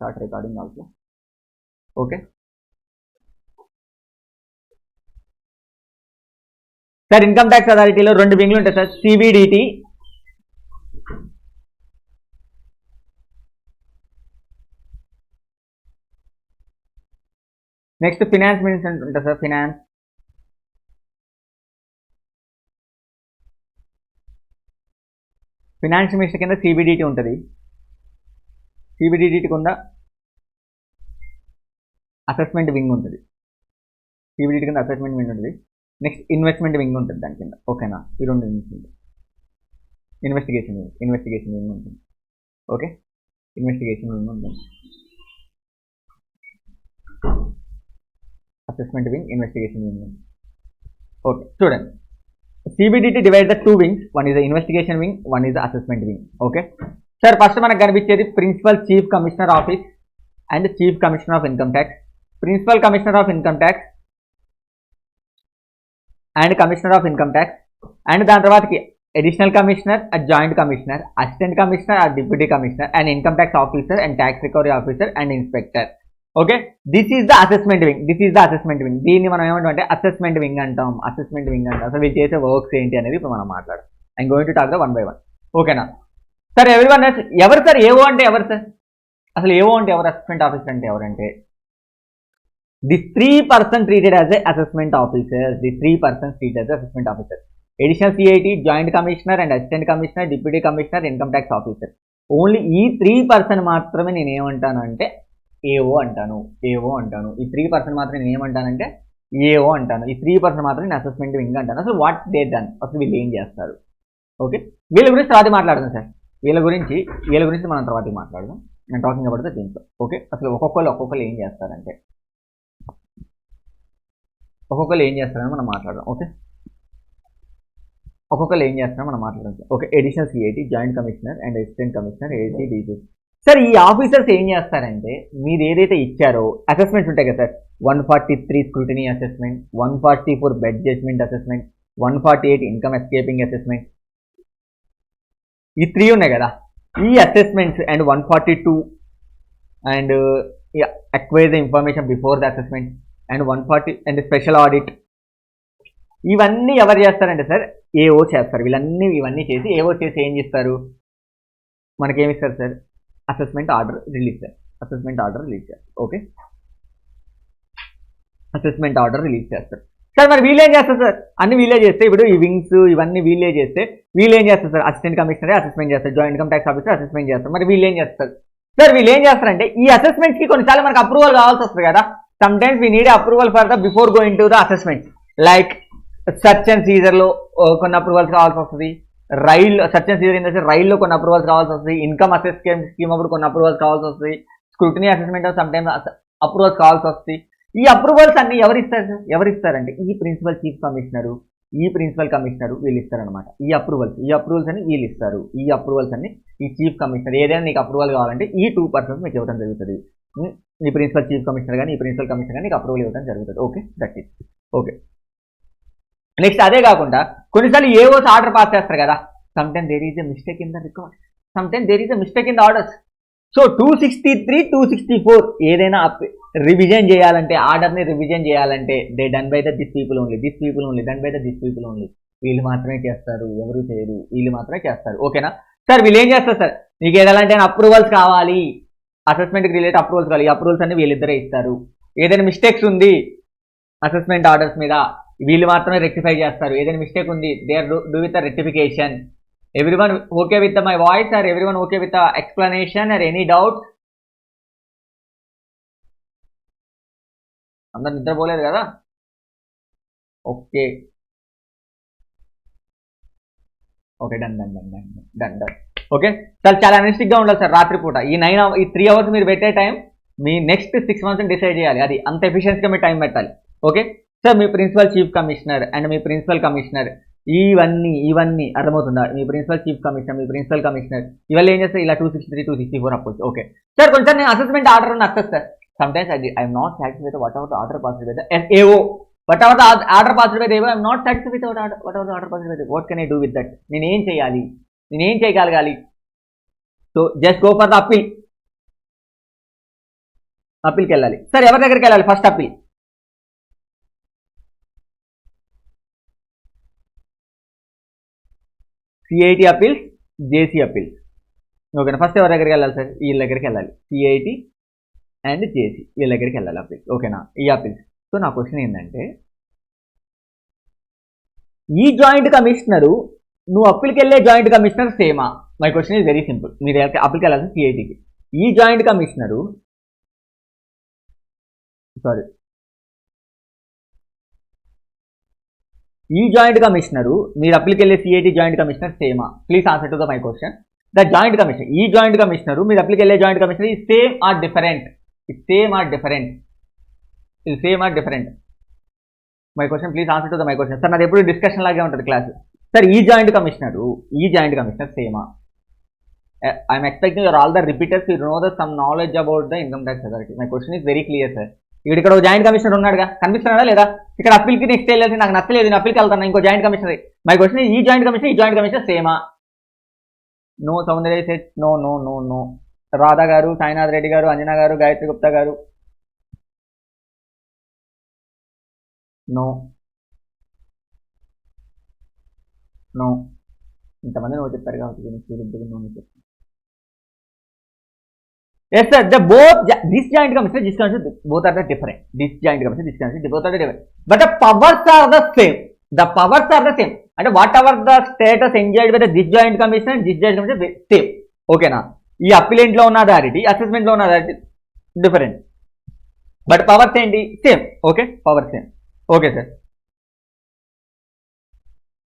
Start recording also. Okay sir, income tax అథారిటీలో 2 వింగ్లు ఉంటాయి సార్, సిబిడిటి నెక్స్ట్ ఫినాన్స్ మినిస్టర్ ఉంటుంది సార్. ఫినాన్స్ మినిస్టర్ కింద సిబిడిటి ఉంటుంది. సిబిడిటి కింద అసెస్మెంట్ వింగ్ ఉంటుంది. సిబిడిటి కింద అసెస్మెంట్ వింగ్ ఉంటుంది. నెక్స్ట్ ఇన్వెస్ట్మెంట్ వింగ్ ఉంటుంది దాని కింద. ఓకేనా, ఈ 2 వింగ్స్ ఉంటాయి. ఇన్వెస్టిగేషన్ వింగ్ ఉంటుంది. ఓకే, ఇన్వెస్టిగేషన్ వింగ్ ఉంటుంది. అసెస్మెంట్ వింగ్, ఇన్వెస్టిగేషన్ వింగ్ ఉంటుంది. ఓకే చూడండి, CBDT divide the 2 wings. One is the investigation wing, one is the assessment wing. Okay sir, first మనకు కనిపించేది principal chief commissioner office and chief commissioner of income tax. Principal commissioner of income tax and commissioner of income tax, and దాని తర్వాతకి additional commissioner, joint commissioner, assistant commissioner, deputy commissioner, and income tax officer, and tax recovery officer, and inspector. Okay, this is the assessment wing. దీన్ని మనం ఏమంటాం అంటే assessment wing అంటాం. అసలు వీళ్ళు చేసే వర్క్స్ ఏంటి అనేది ఇప్పుడు మనం మాట్లాడదాం. I'm going to talk the 1 by 1. ఓకేనా సార్, ఎవరివన్ ఎవరు సార్ ఏవో అంటే ఎవరు సార్? అసలు ఏవో అంటే ఎవరు? అసెస్మెంట్ ఆఫీసర్ అంటే ఎవరంటే the 3% treated as a assessment officer. Additional CIT, joint commissioner, and assistant commissioner, deputy commissioner, income tax officer. Only ఈ 3% మాత్రమే నేను ఏమంటాను అంటే ఏఓ అంటాను. ఈ 3% మాత్రం నేను ఏమంటానంటే ఏఓ అంటాను. ఈ 3% మాత్రం నేను అసెస్మెంట్ వింగ్ అంటాను. అసలు వాట్ దే డన్, అసలు వీళ్ళు ఏం చేస్తారు? ఓకే, వీళ్ళ గురించి తర్వాత మాట్లాడదాం సార్. వీళ్ళ గురించి మనం తర్వాత మాట్లాడదాం. నేను టాకింగ్ అబౌట్ ద దీంట్లో. ఓకే, అసలు ఒక్కొక్కరు ఏం చేస్తారంటే మనం మాట్లాడదాం. Okay, okay, additional CIT, joint commissioner, and assistant commissioner, AC, DC. Sir, ఈ ఆఫీసర్స్ ఏం చేస్తారంటే మీరు ఏదైతే ఇచ్చారో అసెస్మెంట్స్ ఉంటాయి కదా sir, 143 scrutiny assessment, 144 best judgment assessment, 148 income escaping assessment, ఈ 3 ఉన్నాయి కదా. ఈ assessments and 142 and acquire the information before the assessment and 140 and special audit, ఇవన్నీ ఎవరు చేస్తారంటే సార్ ఏఓ చేస్తారు. ఇవన్నీ చేసి ఏఓ చేసి ఏం చేస్తారు, మనకేమిస్తారు సార్? అసెస్మెంట్ ఆర్డర్ రిలీజ్ చేస్తారు. ఓకే, అసెస్మెంట్ ఆర్డర్ రిలీజ్ చేస్తారు. సార్ మరి వీళ్ళు ఏం చేస్తారు సార్? అన్ని వీళ్ళే చేస్తే, ఇప్పుడు ఈ వింగ్స్ ఇవన్నీ వీళ్ళే చేస్తే వీళ్ళు ఏం చేస్తారు సార్? అసిస్టెంట్ కమిషనరే అసెస్మెంట్ చేస్తారు, joint income tax officer assessment చేస్తారు. మరి వీళ్ళు ఏం చేస్తారు సార్? వీళ్ళు ఏం చేస్తారంటే ఈ అసెస్మెంట్స్కి కొన్నిసార్లు మనకు అప్రూవల్ కావాల్సి వస్తుంది కదా. Some times we need approval for the before going to the assessment. Like search and సీజర్లో కొన్ని అప్రూవల్స్ కావాల్సి వస్తుంది. సర్చ్ అండ్ సీజర్ ఏంటంటే రైల్లో కొన్ని అప్రూవల్స్ కావాల్సి వస్తుంది. ఇన్కమ్ అసెస్ స్కీమ్ అప్పుడు కొన్ని అప్రూవల్స్ కావాల్సి వస్తుంది. Scrutiny assessment some times approvals కావాల్సి వస్తుంది. ఈ అప్రూవల్స్ అన్ని ఎవరిస్తారంటే ఈ ప్రిన్సిపల్ చీఫ్ కమిషనరు, ఈ ప్రిన్సిపల్ కమిషనరు వీళ్ళు ఇస్తారనమాట. ఈ అప్రూవల్స్ అన్ని వీళ్ళు ఇస్తారు. ఈ అప్రూవల్స్ అన్ని ఈ చీఫ్ కమిషనర్, ఏదైనా నీకు అప్రూవల్ కావాలంటే ఈ 2% మీకు ఇవ్వడం జరుగుతుంది. ఈ ప్రిన్సిపల్ చీఫ్ కమిషనర్ కానీ ఈ ప్రిన్సిపల్ కమిషనర్ కానీ నీకు అప్రూవల్ ఇవ్వడం జరుగుతుంది. Okay, that is okay. Next అదే కాకుండా కొన్నిసార్లు ఏఓస్ ఆర్డర్ పాస్ చేస్తారు కదా. Some time there is a mistake in the record, some time there is a mistake in the orders. So 263, 264 ఏదైనా రివిజన్ చేయాలంటే, ఆర్డర్ని రివిజన్ చేయాలంటే they done by the this people only, done by the this people only. వీళ్ళు మాత్రమే చేస్తారు, ఎవరు చేయరు, వీళ్ళు మాత్రమే చేస్తారు. ఓకేనా సార్? వీళ్ళు ఏం చేస్తారు సార్? నీకు ఏదంటే అప్రూవల్స్ కావాలి, అసెస్మెంట్కి రిలేటెడ్ అప్రూవల్స్ కావాలి, ఈ అప్రూవల్స్ అన్ని వీళ్ళిద్దరే ఇస్తారు. ఏదైనా మిస్టేక్స్ ఉంది అసెస్మెంట్ ఆర్డర్స్ మీద వీళ్ళు మాత్రమే రెక్టిఫై చేస్తారు. ఏదైనా మిస్టేక్ ఉంది they are do with the rectification. Everyone okay with my voice or everyone okay with the explanation or any doubt? అందరు నిద్రపోలేదు కదా? Okay okay, done. Okay sir, చాలా అనలిస్టిక్గా ఉండాలి సార్ రాత్రిపూట. ఈ 3 hours మీరు పెట్టే టైం మీ నెక్స్ట్ 6 months డిసైడ్ చేయాలి. అది అంత ఎఫిషియన్సీగా మీరు టైం పెట్టాలి. ఓకే సార్, మీ ప్రిన్సిపల్ చీఫ్ కమిషనర్ అండ్ మీ ప్రిన్సిపల్ కమిషనర్ ఇవన్నీ అర్థమవుతుందా? మీ ప్రిన్సిపల్ చీఫ్ కమిషనర్, మీ ప్రిన్సిపల్ కమిషనర్ ఇవన్నీ ఏం చేస్తారు? ఇలా 263, 264 అప్రోచ్. ఓకే సార్, కొంచెం నేను అసెస్మెంట్ ఆర్డర్ నచ్చదు sir. Sometimes I'm not satisfied what ever the order passed by the SAO. Whatever the order passed by the AO, I am not satisfied with whatever the order passed by the AO. What can I do with that? నేను ఏం చేయగలగాలి? So just go for the appeal. అప్పీల్కి వెళ్ళాలి. Sir ఎవరి దగ్గరికి వెళ్ళాలి first appeal? CIT appeals, జేసీ appeals. ఓకేనా, first ఎవరి దగ్గరికి వెళ్ళాలి సార్? వీళ్ళ దగ్గరికి వెళ్ళాలి. సిఐటి అండ్ జేసీ వీళ్ళ దగ్గరికి వెళ్ళాలి అప్పీల్స్. ఓకేనా, ఈ అప్పీల్స్. సో నా క్వశ్చన్ ఏంటంటే, ఈ జాయింట్ కమిషనరు నువ్వు అప్పీల్కి వెళ్ళే జాయింట్ కమిషనర్ సేమా? My question is very simple. మీరు అప్పీల్కి వెళ్ళాల్సిన సిఐటికి. ఈ జాయింట్ కమిషనరు మీరు అప్పీల్కి వెళ్ళే సిఐటి జాయింట్ కమిషనర్ సేమా? Please answer to the my question. The joint commissioner, ఈ జాయింట్ కమిషనరు మీరు అప్పీల్కి వెళ్ళే జాయింట్ కమిషనర్ ఈ same or different? Same or different? My question, please answer to the my question. Sir నాది ఎప్పుడు discussion లాగే ఉంటుంది క్లాస్. సార్ ఈ జాయింట్ కమిషనర్ సేమా? I'm expecting your all the repeaters you know the some knowledge about the income tax authority. My question is very clear sir. ఇక్కడ ఒక joint commissioner ఉన్నాడుగా, కనిపిస్తున్నాడా లేదా? ఇక్కడ అప్పీల్కి నెక్స్ట్ వెళ్ళేసి నాకు నచ్చలేదు, నేను అప్పీల్కి వెళ్తాను, ఇంకో జాయింట్ కమిషనర్. మై క్వశ్చన్ ఈ జాయింట్ కమిషనర్ సేమా? నో. సౌందర్య సెట్ no no no no. Radha garu, Sainath Reddy గారు, అంజనా గారు, గాయత్రి గుప్తా గారు నో. ఇంతమంది నో చెప్పారు కాబట్టి yes sir, this joint commission both are the different. But the powers are the same. And whatever the status enjoyed by this joint commission same. Okay na, ee appellant lo unna authority, assessment lo unna authority different, but powers enti same. Okay, powers same. Okay sir,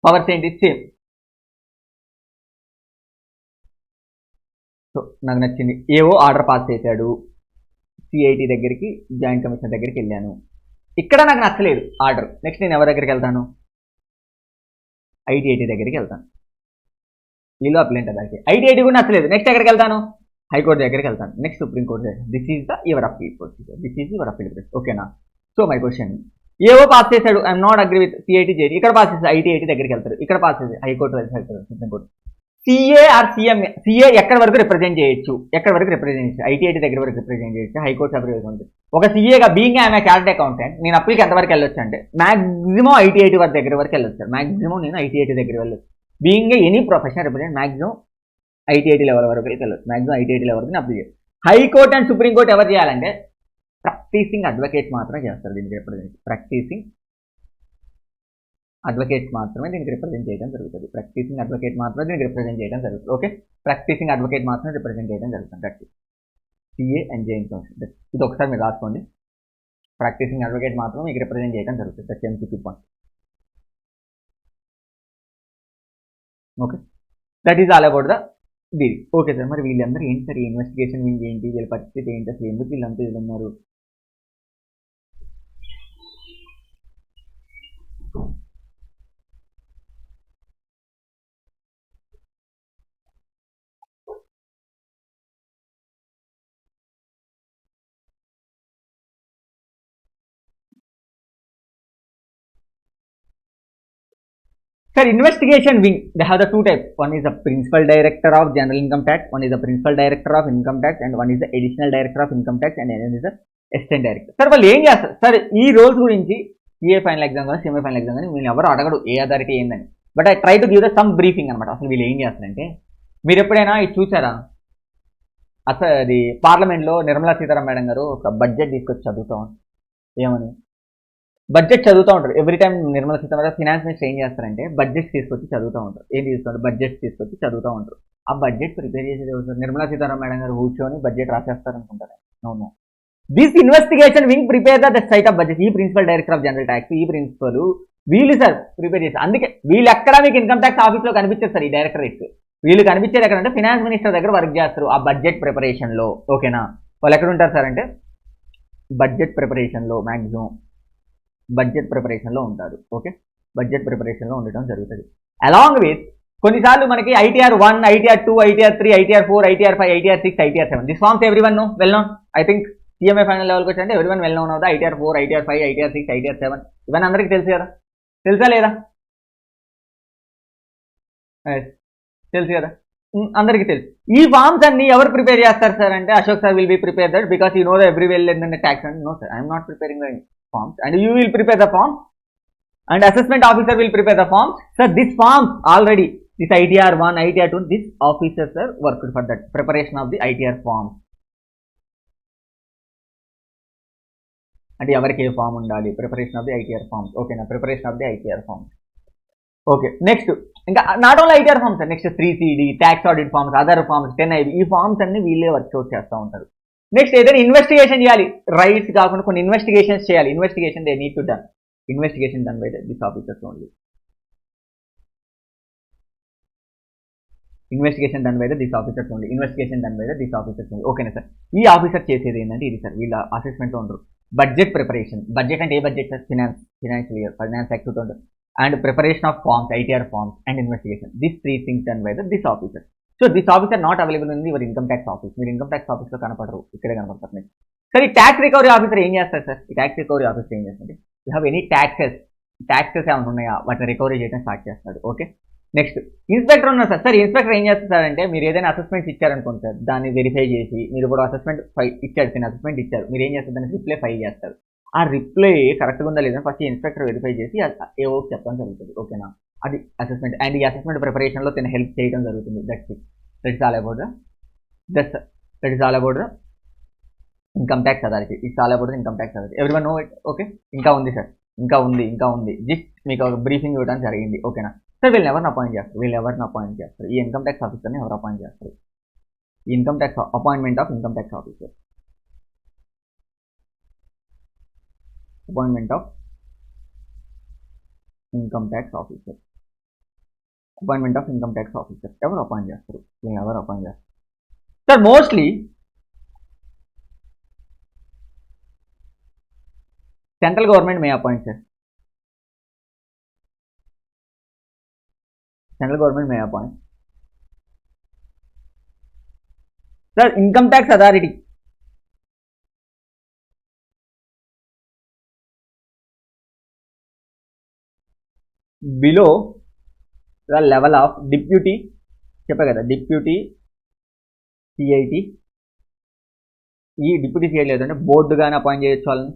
powers enti same. So నాకు నచ్చింది. ఏవో order pass చేశాడు, CIT దగ్గరికి, joint commissioner దగ్గరికి వెళ్ళాను. ఇక్కడ నాకు నచ్చలేదు ఆర్డర్. నెక్స్ట్ నేను ఎవరి దగ్గరికి వెళ్తాను? ఐటీఐటీ దగ్గరికి వెళ్తాను. వీళ్ళు అప్లెంట్ అదానికి. ఐటీఐటీ కూడా నచ్చలేదు. నెక్స్ట్ ఎక్కడికి వెళ్తాను? హైకోర్టు దగ్గరికి వెళ్తాను. Next supreme court. This is your appeal procedure. ఓకేనా? సో మై క్వశ్చన్, ఏవో పాస్ చేశాడు, I'm not agree with CIT JT. ఇక్కడ పాస్ చేసి ఐటీఐటీ దగ్గరికి వెళ్తారు. ఇక్కడ పాస్ చేసి హైకోర్టు వెళ్తారు, సుప్రీంకోర్టు. సిఏ ఆర్ సిఏ ఎక్కడి వరకు రిప్రజెంట్ చేయొచ్చు? ఐటీఐటీ దగ్గర వరకు రిప్రజెంట్ చేయొచ్చు. హైకోర్టు సపరేట్ ఉంటుంది. ఒక సిఏగా బీయింగ్ ఐఎమ్ క్యారెక్టర్ అకౌంటెంట్, నేను అప్పీల్కి ఎంతవరకు వెళ్ళొచ్చు అంటే మాక్సిమం ఐటీఐటీ దగ్గర వరకు వెళ్ళొచ్చు. మాక్సిమం నేను ఐటీఐటీ దగ్గర వెళ్ళొచ్చు. Being any professional represent maximum ITAT level వరకు వెళ్ళొచ్చు. మాక్సిమం ఐటీఐటీ లెవెల్ వరకు అప్లై చేయొచ్చు. హైకోర్టు అండ్ సుప్రీంకోర్టు ఎవరు చేయాలంటే ప్రాక్టీసింగ్ అడ్వకేట్ మాత్రమే చేస్తారు దీనికి రిప్రజెంట్. ప్రాక్టీసింగ్ అడ్వకేట్స్ మాత్రమే దీనికి రిప్రజెంట్ చేయడం జరుగుతుంది. ఓకే, ప్రాక్టీసింగ్ అడ్వకేట్ మాత్రమే రిప్రజెంట్ చేయడం జరుగుతుంది. సిఏ అండ్ జేఎన్ కమిషన్, ఇది ఒకసారి మీరు రాసుకోండి. ప్రాక్టీసింగ్ అడ్వకేట్ మాత్రమే మీకు రిప్రజెంట్ చేయడం జరుగుతుంది. That's MCQ point. Okay, that is all about the deal. Okay sir, మరి వీళ్ళందరూ ఏంటి సార్? ఈ ఇన్వెస్టిగేషన్ వింగ్ ఏంటి? వీళ్ళ పరిస్థితి ఏంటి? అసలు ఎందుకు వీళ్ళంతా ఇది ఉన్నారు? Sir, investigation wing, they have the two types. One is the principal director of general income tax, one is the principal director of income tax, and one is the additional director of income tax, and another is the assistant director. Sir, వాళ్ళు ఏం చేస్తారు sir? ఈ roles గురించి CA final exam కానీ CMA final exam కానీ వీళ్ళు ఎవరు అడగడు ఏ అథారిటీ ఏందని. But I try to give the sum briefing అనమాట. అసలు వీళ్ళు ఏం చేస్తారంటే, మీరు ఎప్పుడైనా ఇది చూసారా? అసలు అది పార్లమెంట్లో నిర్మలా సీతారామన్ మేడం గారు ఒక బడ్జెట్ తీసుకొచ్చి చదువుతాం. ఏమని బడ్జెట్ చదువుతూ ఉంటారు. Every time Nirmala Sitharaman finance minister ఏం చేస్తారంటే బడ్జెట్స్ తీసుకొచ్చి చదువుతూ ఉంటారు. ఏం తీసుకుంటారు? బడ్జెట్స్ తీసుకొచ్చి చదువుతూ ఉంటారు. ఆ బడ్జెట్ ప్రిపేర్ చేసేది ఎవరు? నిర్మలా సీతారామన్ మేడం గారు కూర్చొని బడ్జెట్ రాసేస్తారు అనుకుంటారు. No. This investigation wing prepare the site of budget. ఈ principal director of general tax, ఈ ప్రిన్సిపల్ వీళ్ళు సార్ ప్రిపేర్ చేస్తారు. అందుకే వీళ్ళు ఎక్కడ మీకు ఇన్కమ్ ట్యాక్స్ ఆఫీస్లో కనిపించారు సార్. ఈ డైరెక్టరేట్స్ వీళ్ళు కనిపించేది ఎక్కడంటే ఫినాన్స్ మినిస్టర్ దగ్గర వర్క్ చేస్తారు ఆ బడ్జెట్ ప్రిపరేషన్లో. ఓకేనా? వాళ్ళు ఎక్కడ ఉంటారు సార్ అంటే బడ్జెట్ ప్రిపరేషన్లో, మ్యాక్సిమం బడ్జెట్ ప్రిపరేషన్లో ఉంటారు. ఓకే, బడ్జెట్ ప్రిపరేషన్లో ఉండటం జరుగుతుంది. అలాంగ్ విత్ కొన్నిసార్లు మనకి ITR 1, ITR 2, ITR 3, ITR 4, ITR 5, ITR 6, ITR 7. This forms every one know, well known. I think CMA final లెవెల్కి వచ్చారంటే ఎవ్రీ వన్ వెల్ నోన్ అవుతా. ఐటీఆర్ 4, ఐటీఆర్ 5, ఐటీఆర్ 6, ఐటీఆర్ 7 ఇవన్నీ అందరికీ తెలుసు కదా? తెలుసా లేదా? తెలుసు కదా? అందరికీ తెలుసు. ఈ ఫార్మ్స్ అన్ని ఎవరు ప్రిపేర్ చేస్తారు సార్ అంటే Ashok sir will be prepare that because you know the every well and tax and no sir I'm not preparing the forms and you will prepare the forms and assessment officer will prepare the forms. Sir, this forms already, this ITR 1, ITR 2, this officers are worked for that preparation of the ITR forms. అంటే ఎవరికి ఏ form ఉండాలి, preparation of the ITR forms. ఓకేనా, preparation of the ITR forms. Okay, next ఇంకా not only ITR forms, next 3CD, tax audit forms, other forms, 10IB, ఈ forms అన్ని వీళ్ళే work out చేస్తూ ఉంటారు. నెక్స్ట్ ఏదైనా ఇన్వెస్టిగేషన్ చేయాలి, రైట్స్ కాకుండా కొన్ని ఇన్వెస్టిగేషన్స్ చేయాలి. Investigation they need to done. Investigation done by this officers only. Investigation done by this officers only. Investigation done by this officers only. Okay na sir. ఈ officer చేసేది ఏంటంటే ఇది sir, వీళ్ళ assessment లో ఉండరు. బడ్జెట్ ప్రిపరేషన్, బడ్జెట్ అంటే ఏ budget sir? Financial year, finance act 2000, and preparation of forms, ITR forms and investigation. This 3 things done by this officer. So this officer not available in your income tax office. మీరు income tax office లో కనపడరు, ఇక్కడే కనపడతారు. Sir ఈ tax recovery officer ఏం చేస్తారు sir? ఈ tax recovery officer ఏం చేస్తారు? యూ హ్యావ్ ఎనీ ట్యాక్సెస్ ఏమైనా ఉన్నాయా వాటిని రికవరీ చేయడం స్టార్ట్ చేస్తాడు. ఓకే, నెక్స్ట్ ఇన్స్పెక్టర్ ఉన్నారు సార్. సార్ ఇన్స్పెక్టర్ ఏం చేస్తారు అంటే మీరు ఏదైనా అసెస్మెంట్స్ ఇచ్చారనుకోండి సార్, దాన్ని వెరిఫై చేసి మీరు కూడా అసెస్మెంట్ ఇచ్చారు, చిన్న అసెస్మెంట్ ఇచ్చారు, మీరు ఏం చేస్తారు? దాన్ని రిప్లై ఫైల్ చేస్తారు. ఆ రిప్లై కరెక్ట్గా ఉందా లేదా ఫస్ట్ ఇన్స్పెక్టర్ వెరిఫై చేసి ఏవో చెప్పడం జరుగుతుంది. ఓకేనా, అది అసెస్మెంట్. అండ్ ఈ అసెస్మెంట్ ప్రిపరేషన్లో తన హెల్ప్ చేయడం జరుగుతుంది. That's all about the income tax authority. It's all about the income tax authority. Everyone know it? Okay, ఇంకా ఉంది సార్, ఇంకా ఉంది. జస్ట్ మీకు ఒక బ్రీఫింగ్ ఇవ్వడం జరిగింది. ఓకేనా సార్, వీళ్ళని ఎవరిని అపాయింట్ చేస్తారు? ఈ ఇన్కమ్ ట్యాక్స్ ఆఫీసర్ని ఎవరు అపాయింట్ చేస్తారు? ఈ income tax appointment of income tax officer. Appointment of income tax officer. Appointment of income tax officer ఎవరు అపాయింట్ చేస్తారు? వీళ్ళని ఎవరు అపాయింట్ చేస్తారు sir? Mostly central government May appoint sir. Central government May appoint sir. Income tax authority below the level of deputy, చెప్పా కదా deputy CIT. ఈ deputy CIT లేదంటే బోర్డుగానే appoint చేయొచ్చు వాళ్ళని.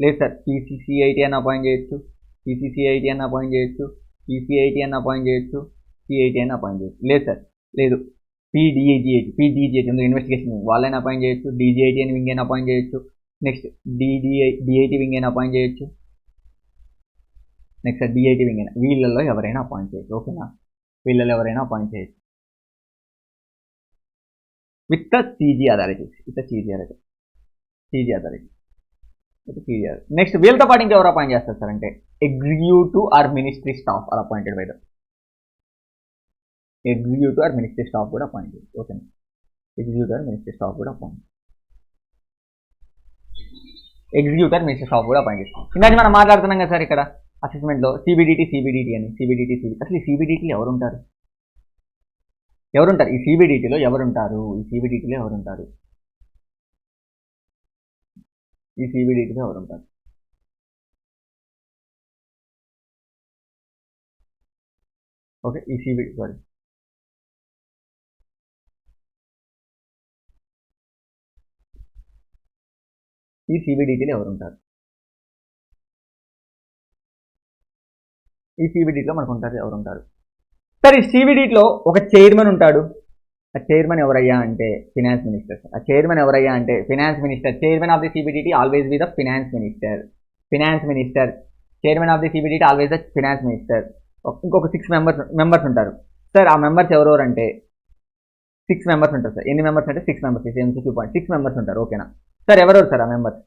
లేదు సార్, పీసీసీఐటీ అని అపాయింట్ చేయొచ్చు, పీసీసీఐటీ అని అపాయింట్ చేయొచ్చు, పీసీఐటీ అని అపాయింట్ చేయొచ్చు, సిఐటీ అని అపాయింట్ చేయొచ్చు. లేదు సార్, లేదు పీడీజీఐటీ ఉంది ఇన్వెస్టిగేషన్, వాళ్ళని అపాయింట్ చేయొచ్చు. డీజీఐటీ అని వింగ్ అయినా అపాయింట్ చేయొచ్చు. నెక్స్ట్ డిఐటీ వింగ్ అయినా అపాయింట్ చేయొచ్చు. నెక్స్ట్ డిఐటీ వింగ్ అయినా, వీళ్ళల్లో ఎవరైనా అపాయింట్ చేయొచ్చు. ఓకేనా, వీళ్ళలో ఎవరైనా అపాయింట్ చేయొచ్చు with the CG authorities. Next వీళ్ళతో పాటు ఇంకెవరు అపాయింట్ చేస్తారు సార్ అంటే executive or ministry staff are appointed by the executive or ministry staff కూడా అపాయింట్ చేయొచ్చు. ఓకేనా, ఎగ్జిక్యూటివ్ ఆర్ మినిస్ట్రీ స్టాఫ్ కూడా అపాయింట్ చేస్తాం. ఇందాక మనం మాట్లాడుతున్నాం కదా సార్ ఇక్కడ అసెస్మెంట్లో సిబిడిటీ అని. అసలు ఈ సిబిడిటీలో ఎవరుంటారు? ఈ సిబిడిటీలో ఎవరుంటారు? ఓకే, ఈ సిబిడిటీలో ఎవరుంటారు? ఈ సిబిడిటీలో మనకు ఉంటారు ఎవరుంటారు సార్? ఈ సిబిడిటీలో ఒక చైర్మన్ ఉంటాడు. ఆ చైర్మన్ ఎవరయ్యా అంటే finance minister. Chairman of the CBDT always be the finance minister. Chairman of the CBDT always the finance minister. ఇంకొక 6 మెంబర్స్ ఉంటారు సార్. ఆ మెంబర్స్ ఎవరెవరు అంటే 6 మెంబర్స్ ఉంటారు సార్. ఎన్ని మెంబర్స్ అంటే 6 మెంబర్స్. 6 మెంబర్స్ ఉంటారు. ఓకేనా సార్, ఎవరెవరు సార్ ఆ members?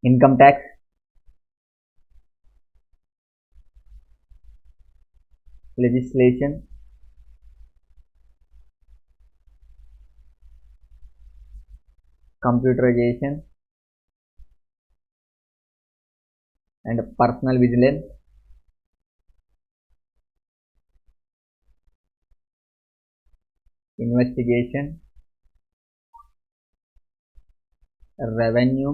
Income tax, legislation, computerization and personal vigilance, investigation, revenue,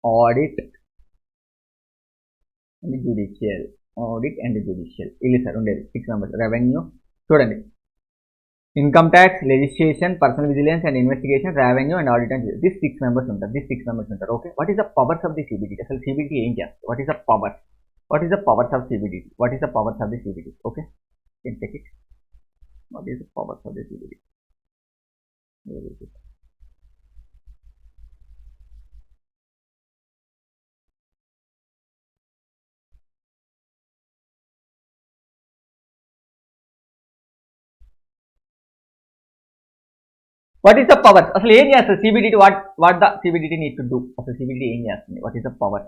audit and judicial. Audit and judicial ఇది సార్ ఉండేది 6 మెంబర్స్. రెవెన్యూ చూడండి, income tax, legislation, personal vigilance and investigation, revenue and audit and this 6 members ఉంటారు. Okay, what is the powers of the CBDT? అసలు CBDT ఏం చేస్తుంది? What is the powers? What is the powers of CBDT? What is the powers of the CBDT? Okay, can check it. What is the powers of the CBDT? What is the power? అసలు ఏం చేస్తుంది CBDT? What the CBDT need to do? అసలు CBDT ఏం చేస్తుంది? What is the power?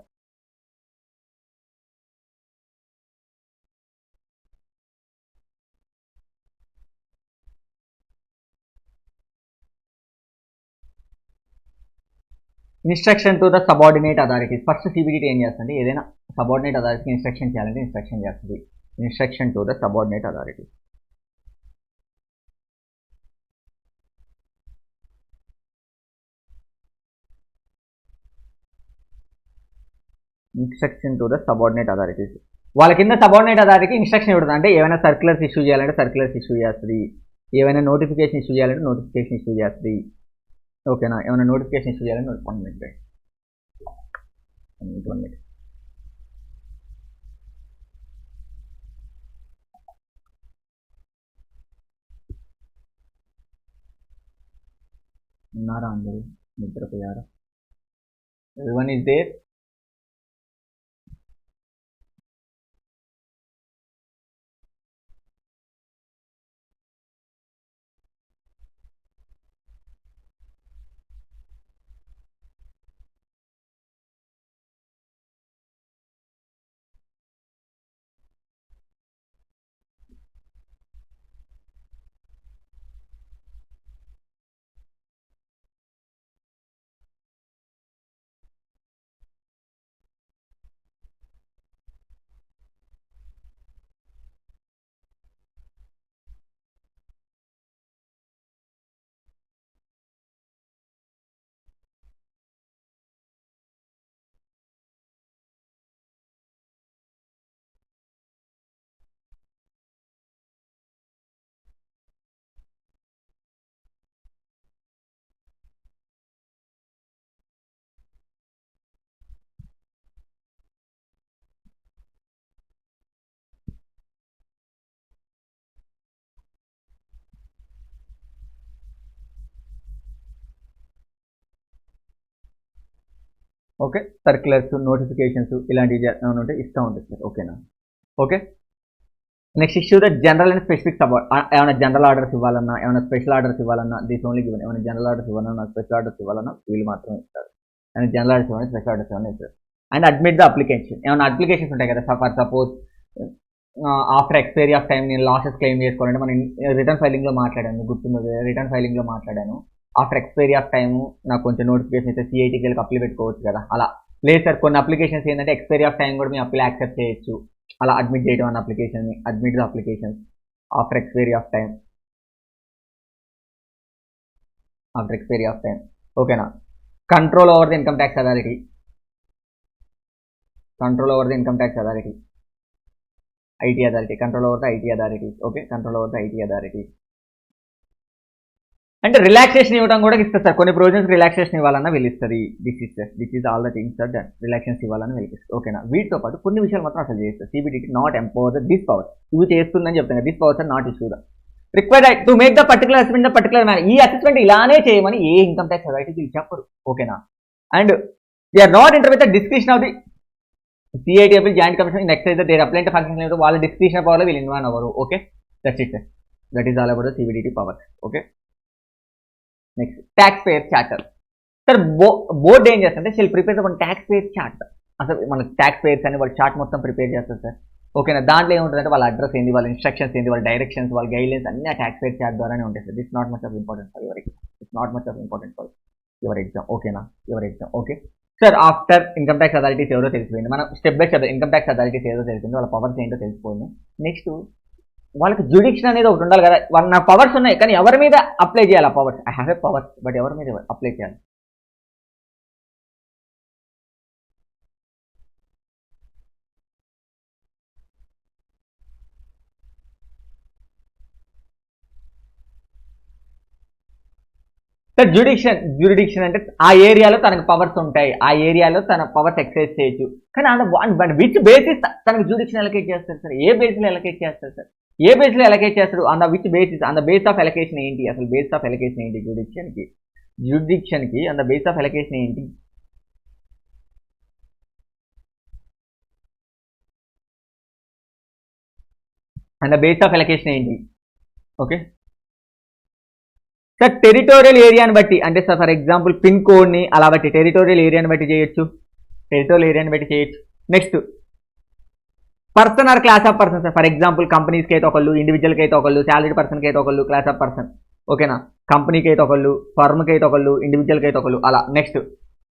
Instruction to the subordinate authorities. First CBDT ఏం చేస్తుంది? ఏదైనా subordinate అథారిటీకి ఇన్స్ట్రక్షన్ చేయాలంటే ఇన్స్ట్రక్షన్ చేస్తుంది. Instruction to the subordinate authorities. Instruction to the subordinate authorities. వాళ్ళ కింద సబార్డినేట్ అథారిటీకి ఇన్స్ట్రక్షన్ ఇవ్వడం అంటే ఏమైనా సర్క్యులర్స్ ఇష్యూ చేయాలంటే సర్క్యులర్స్ ఇష్యూ చేస్తుంది. ఏమైనా నోటిఫికేషన్ ఇష్యూ చేయాలంటే నోటిఫికేషన్ ఇష్యూ చేస్తుంది. ఓకేనా? ఏమైనా నోటిఫికేషన్ ఇష్యూ చేయాలంటే 1 minute. ఉన్నారా అందరూ? నిద్రపోయారా? Everyone is there? Okay, circulars, notifications ఇలాంటివి ఉంటే ఇస్తూ ఉంటుంది సార్. ఓకేనా? Okay, next issue the general and specific support. ఏమైనా జనరల్ ఆర్డర్స్ ఇవ్వాలన్నా, ఏమైనా స్పెషల్ ఆర్డర్స్ ఇవ్వాలన్నా దిస్ ఓన్లీ గివెన్. ఏమైనా జనరల్ ఆర్డర్స్ ఇవ్వాలన్నా, స్పెషల్ ఆర్డర్స్ ఇవ్వాలన్నా వీళ్ళు మాత్రమే ఇస్తారు. అండ్ జనరల్ ఆర్డర్స్ ఇవ్వాలి, స్పెషల్ ఆర్డర్స్ ఇవ్వాలి ఇస్తారు. And admit the application. ఏమైనా అప్లికేషన్స్ ఉంటాయి కదా, for suppose after expiry of time నేను లాసెస్ క్లెయిమ్ చేసుకోవాలంటే మనం రిటర్న్ ఫైలింగ్లో మాట్లాడాను, గుర్తుంది. రిటర్న్ ఫైలింగ్లో మాట్లాడాను. ఆఫ్టర్ ఎక్స్పైరీ ఆఫ్ టైము నాకు కొంచెం నోటిఫికేషన్ అయితే సిఐటీకి వెళ్ళి అప్లై పెట్టుకోవచ్చు కదా. అలా లేదు సార్, కొన్ని అప్లికేషన్స్ ఏంటంటే ఎక్స్పైరీ ఆఫ్ టైం కూడా మీ అప్లై యాక్సెప్ట్ చేయొచ్చు. అలా అడ్మిట్ చేయడం అన్న application, admit the application after expiry of time. After expiry of time. ఓకేనా? Control over the income tax authority. Control over the income tax authority. IT authority. Control over the IT authority. Okay, control over the IT authority. అంటే relaxation ఇవ్వడం కూడా ఇస్తుంది sir. కొన్ని provisions relaxation ఇవ్వాలన్నా వీళ్ళు ఇస్తుంది. This is all the things sir that relaxation ఇవ్వాలని వీళ్ళు ఇస్తుంది. ఓకేనా? వీటితో పాటు కొన్ని విషయాలు మాత్రం అసలు చేస్తారు. CBDT not empower this power. ఇవి చేస్తుందని చెప్తాను. This powers are not issue the required to make the particular assessment the particular man. ఈ అసెస్మెంట్ ఇలానే చేయమని ఏ ఇన్కమ్ ట్యాక్స్ అథారిటీకి చెప్పరు. ఓకేనా? And they are not inter with the description of the CITF joint commission in excise they apply to function వాళ్ళ description పవర్లో వీళ్ళు ఇన్వాల్వ్ అవ్వరు. Okay, that's it. That is all about the CBDT powers. Okay, next tax payer charter. Sir board ఏం చేస్తుంటే shell prepare మన tax payer chart. అసలు మన tax payers అని వాళ్ళ చార్ట్ మొత్తం ప్రిపేర్ చేస్తారు సార్. ఓకేనా? దాంట్లో ఏముంటుందంటే వాళ్ళ అడ్రస్ ఏంది, వాళ్ళ ఇన్స్ట్రక్షన్స్ ఏంది, వాళ్ళ డైరెక్షన్స్, వాళ్ళ గైడ్లైన్స్ అన్ని ఆ ట్యాక్స్ పేయర్ చార్ట్ ద్వారానే ఉంటాయి సార్. This not much of important for your exam. It's not much of important for your exam. ఓకేనా? Your exam. Okay sir, after income tax authorities ఎవరో తెలిసిపోయింది. మనం step by step income tax authorities ఏదో తెలిసింది, వాళ్ళ పవర్స్ ఏంటో తెలిసిపోయింది. Next వాళ్ళకి జ్యుడిక్షన్ అనేది ఒకటి ఉండాలి కదా. నా పవర్స్ ఉన్నాయి కానీ ఎవరి మీద అప్లై చేయాలి ఆ powers? I have a powers but ఎవరి మీద అప్లై చేయాలి? సార్ జ్యూరిడిక్షన్ అంటే ఆ ఏరియాలో తనకు పవర్స్ ఉంటాయి, ఆ ఏరియాలో తన పవర్స్ ఎక్సైజ్ చేయొచ్చు. కానీ ఆన్ విచ్ బేసిస్ తనకు జ్యూరిడిక్షన్ ఎలకేట్ చేస్తారు సార్? ఏ బేస్లో ఎలకేట్ చేస్తారు సార్? ఏ బేస్లో ఎలకేట్ చేస్తారు? On the which basis? On the base of allocation ఏంటి? అసలు బేస్ ఆఫ్ ఎలకేషన్ ఏంటి జ్యూరిడిక్షన్కి on the base of allocation ఏంటి? And the base of allocation ఏంటి? ఓకే సార్, టెరిటోరియల్ ఏరియాని బట్టి అంటే సార్ ఫర్ ఎగ్జాంపుల్ పిన్ కోడ్ని అలా బట్టి టెరిటోరియల్ ఏరియాని బట్టి చేయొచ్చు. Next person or class of person sir. For example కంపెనీస్కి అయితే ఒకళ్ళు, ఇండివిజువల్కి అయితే ఒకళ్ళు, శాలరీడ్ పర్సన్కి అయితే ఒకళ్ళు, క్లాస్ ఆఫ్ పర్సన్. ఓకేనా? కంపెనీకి అయితే ఒకళ్ళు, ఫర్మ్కి అయితే ఒకళ్ళు, ఇండివిజువల్కి అయితే ఒకళ్ళు, అలా. Next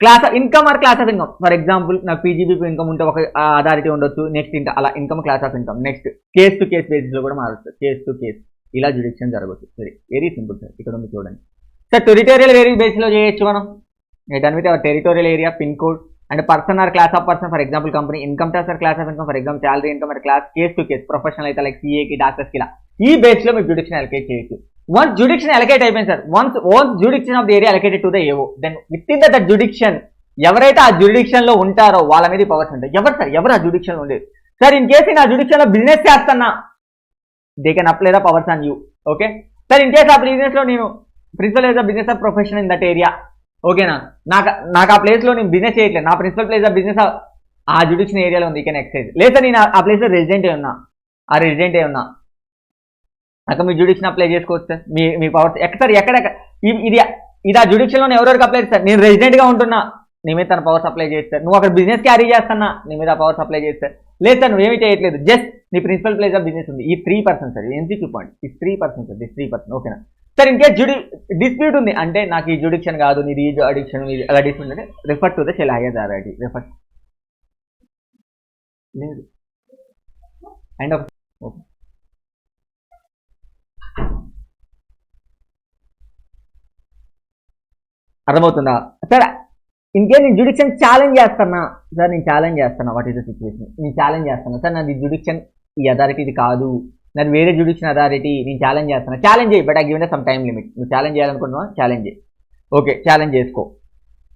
class of income or class of income. For example నాకు పీజీబీ ఇన్కమ్ ఉంటే ఒక అథారిటీ ఉండొచ్చు. నెక్స్ట్ ఇంకా అలా income, class of income. Next case to case బేసిస్లో కూడా మారచ్చు. కేస్ టు కేస్ ఇలా జ్యుడిక్షన్ జరగవచ్చు. Very simple sir. ఇక్కడ ఉంది చూడండి సార్. టెరిటోరియల్ ఏరియా బేస్లో చేయొచ్చు మనం. దాని మీద territorial area, pin code and person or class of person. For example company income tax or class of income. For example salary income or class. Case to case professional అయితే like సిఏకి, డాక్టర్స్కి, ఇలా ఈ బేస్లో మీరు జ్యుడిక్షన్ అలకేట్ చేయొచ్చు. Once jurisdiction allocate అయిపోయింది sir, once jurisdiction of the area allocated to the AO, then within that jurisdiction ఎవరైతే ఆ జ్యుడిక్షన్ లో ఉంటారో వాళ్ళ మీద పవర్స్ ఉంటాయి. ఎవరు సార్? ఎవరు ఆ జ్యుడిక్షన్ లో ఉండేది? సార్ ఇన్ కేసు నా జ్యుడిక్షన్ లో బిజినెస్ చేస్తున్నా, they can apply the powers on you. Okay sir, in case ఆ బిజినెస్ లో నేను principal age business of profession in that area. ఓకేనా? నాకు ఆ ప్లేస్ లో నేను బిజినెస్ చేయట్లేదు, నా ప్రిన్సిపల్ ప్లేస్ ఆఫ్ బిజినెస్ ఆ జ్యుడిక్షన్ ఏరియాలో ఉంది, ఈ కెన్ ఎక్సైజ్. లేదా నేను ఆ ప్లేస్ లో రెసిడెంట్ ఉన్నా, అక్కడ మీరు జ్యుడిక్షన్ అప్లై చేసుకోవచ్చు సార్. మీ పవర్స్ ఎక్కడ ఇది ఆ జ్యుడిక్షన్ లో ఎవరెవరికి అప్లై చేస్తారు? నేను రెసిడెంట్ గా ఉంటున్నా, నీ మీద తన పవర్స్ అప్లై చేస్తారు. నువ్వు అక్కడ బిజినెస్ క్యారీ చేస్తున్నా, నీ మీద పవర్స్ అప్లై చేస్తారు. లేదు సార్ నువ్వేమీ చేయట్లేదు, జస్ట్ నీ ప్రిన్సిపల్ ప్లేస్ ఆఫ్ బిజినెస్ ఉంది. ఈ 3% సార్, ఎంసీక్యూ పాయింట్. ఈ 3% సార్, 3%. ఓకేనా సార్? ఇన్ కేస్ డిస్ప్యూట్ ఉంది అంటే నాకు ఈ జ్యుడిక్షన్ కాదు, నీది ఈ జ్యుడిక్షన్, అలా డిస్ప్యూట్ అంటే refer to the shell higher authority. Refer లేదు అండ్ ఓకే అర్థమవుతుందా సార్? ఇంకే నేను జ్యుడిక్షన్ ఛాలెంజ్ చేస్తున్నా సార్, నేను ఛాలెంజ్ చేస్తున్నా. What is the situation? నేను ఛాలెంజ్ చేస్తున్నా సార్, నాది జ్యుడిక్షన్ ఈ అథారిటీ ఇది కాదు, నాది వేరే జ్యుడిక్షన్ అథారిటీ, నేను ఛాలెంజ్ చేస్తున్నా. ఛాలెంజ్ చేయి, but I given some time limit. నువ్వు ఛాలెంజ్ చేయాలనుకుంటున్నావా? ఛాలెంజ్ చేయి. ఓకే ఛాలెంజ్ చేసుకో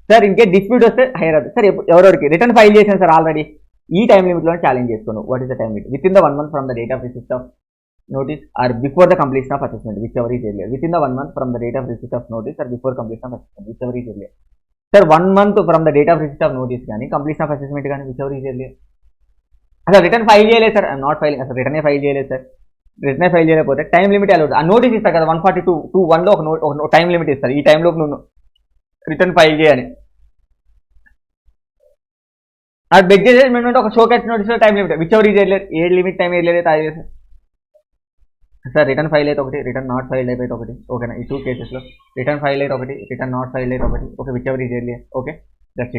సార్. ఇంకే డిస్ప్యూట్ వస్తే హైయర్ అవుతుంది సార్. ఎవరెవరికి రిటర్న్ ఫైల్ చేశాను సార్ ఆల్రెడీ, ఈ టైం లిమిట్లోనే ఛాలెంజ్ చేసుకోను. What is the time limit? With in the 1 month from the date of receipt of notice or before the completion of assessment, whichever is earlier. Within the 1 month from the date of receipt of notice or before completion of assessment, whichever is earlier. Sir, 1 month from the date of receipt of notice కానీ completion of assessment కానీ whichever is earlier. అసలు return file చేయలేదు sir, I'm not filing. అసలు రిటర్నే file చేయలేదు sir. రిటర్నే file చేయలేకపోతే time limit allowed. ఆ notice ఇస్తారు కదా 142(2)(1) లో ఒక టైం లిమిట్ ఇస్తారు. ఈ టైంలో నువ్వు రిటర్న్ ఫైల్ చేయని. అది బెగ్ జడ్జ్మెంట్ ఒక షోకేస్ నోటీస్లో time limit whichever is earlier. ఏ లిమిట్ టైం ఎర్లియర్ అయితే అది సార్. రిటర్న్ ఫైల్ అయితే ఒకటి, రిటర్న్ నాట్ ఫైల్ అయితే ఒకటి. ఓకేనా? ఈ 2 కేసెస్లో రిటర్న్ ఫైల్ అయితే ఒకటి, రిటర్న్ నాట్ ఫైల్ అయితే ఒకటి. Okay, whichever is earlier. Okay, that's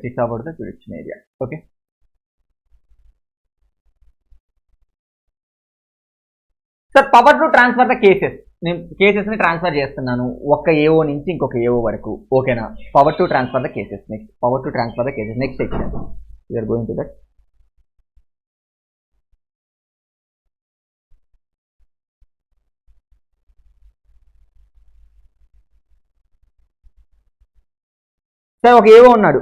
it about the jurisdiction area. Okay sir, power to transfer the cases. నేను కేసెస్ని ట్రాన్స్ఫర్ చేస్తున్నాను ఒక ఏఓ నుంచి ఇంకొక ఏఓ వరకు. ఓకేనా? Power to transfer the cases. Next power to transfer the cases. Next section you're going to that. Sir ఒక AO ఉన్నాడు,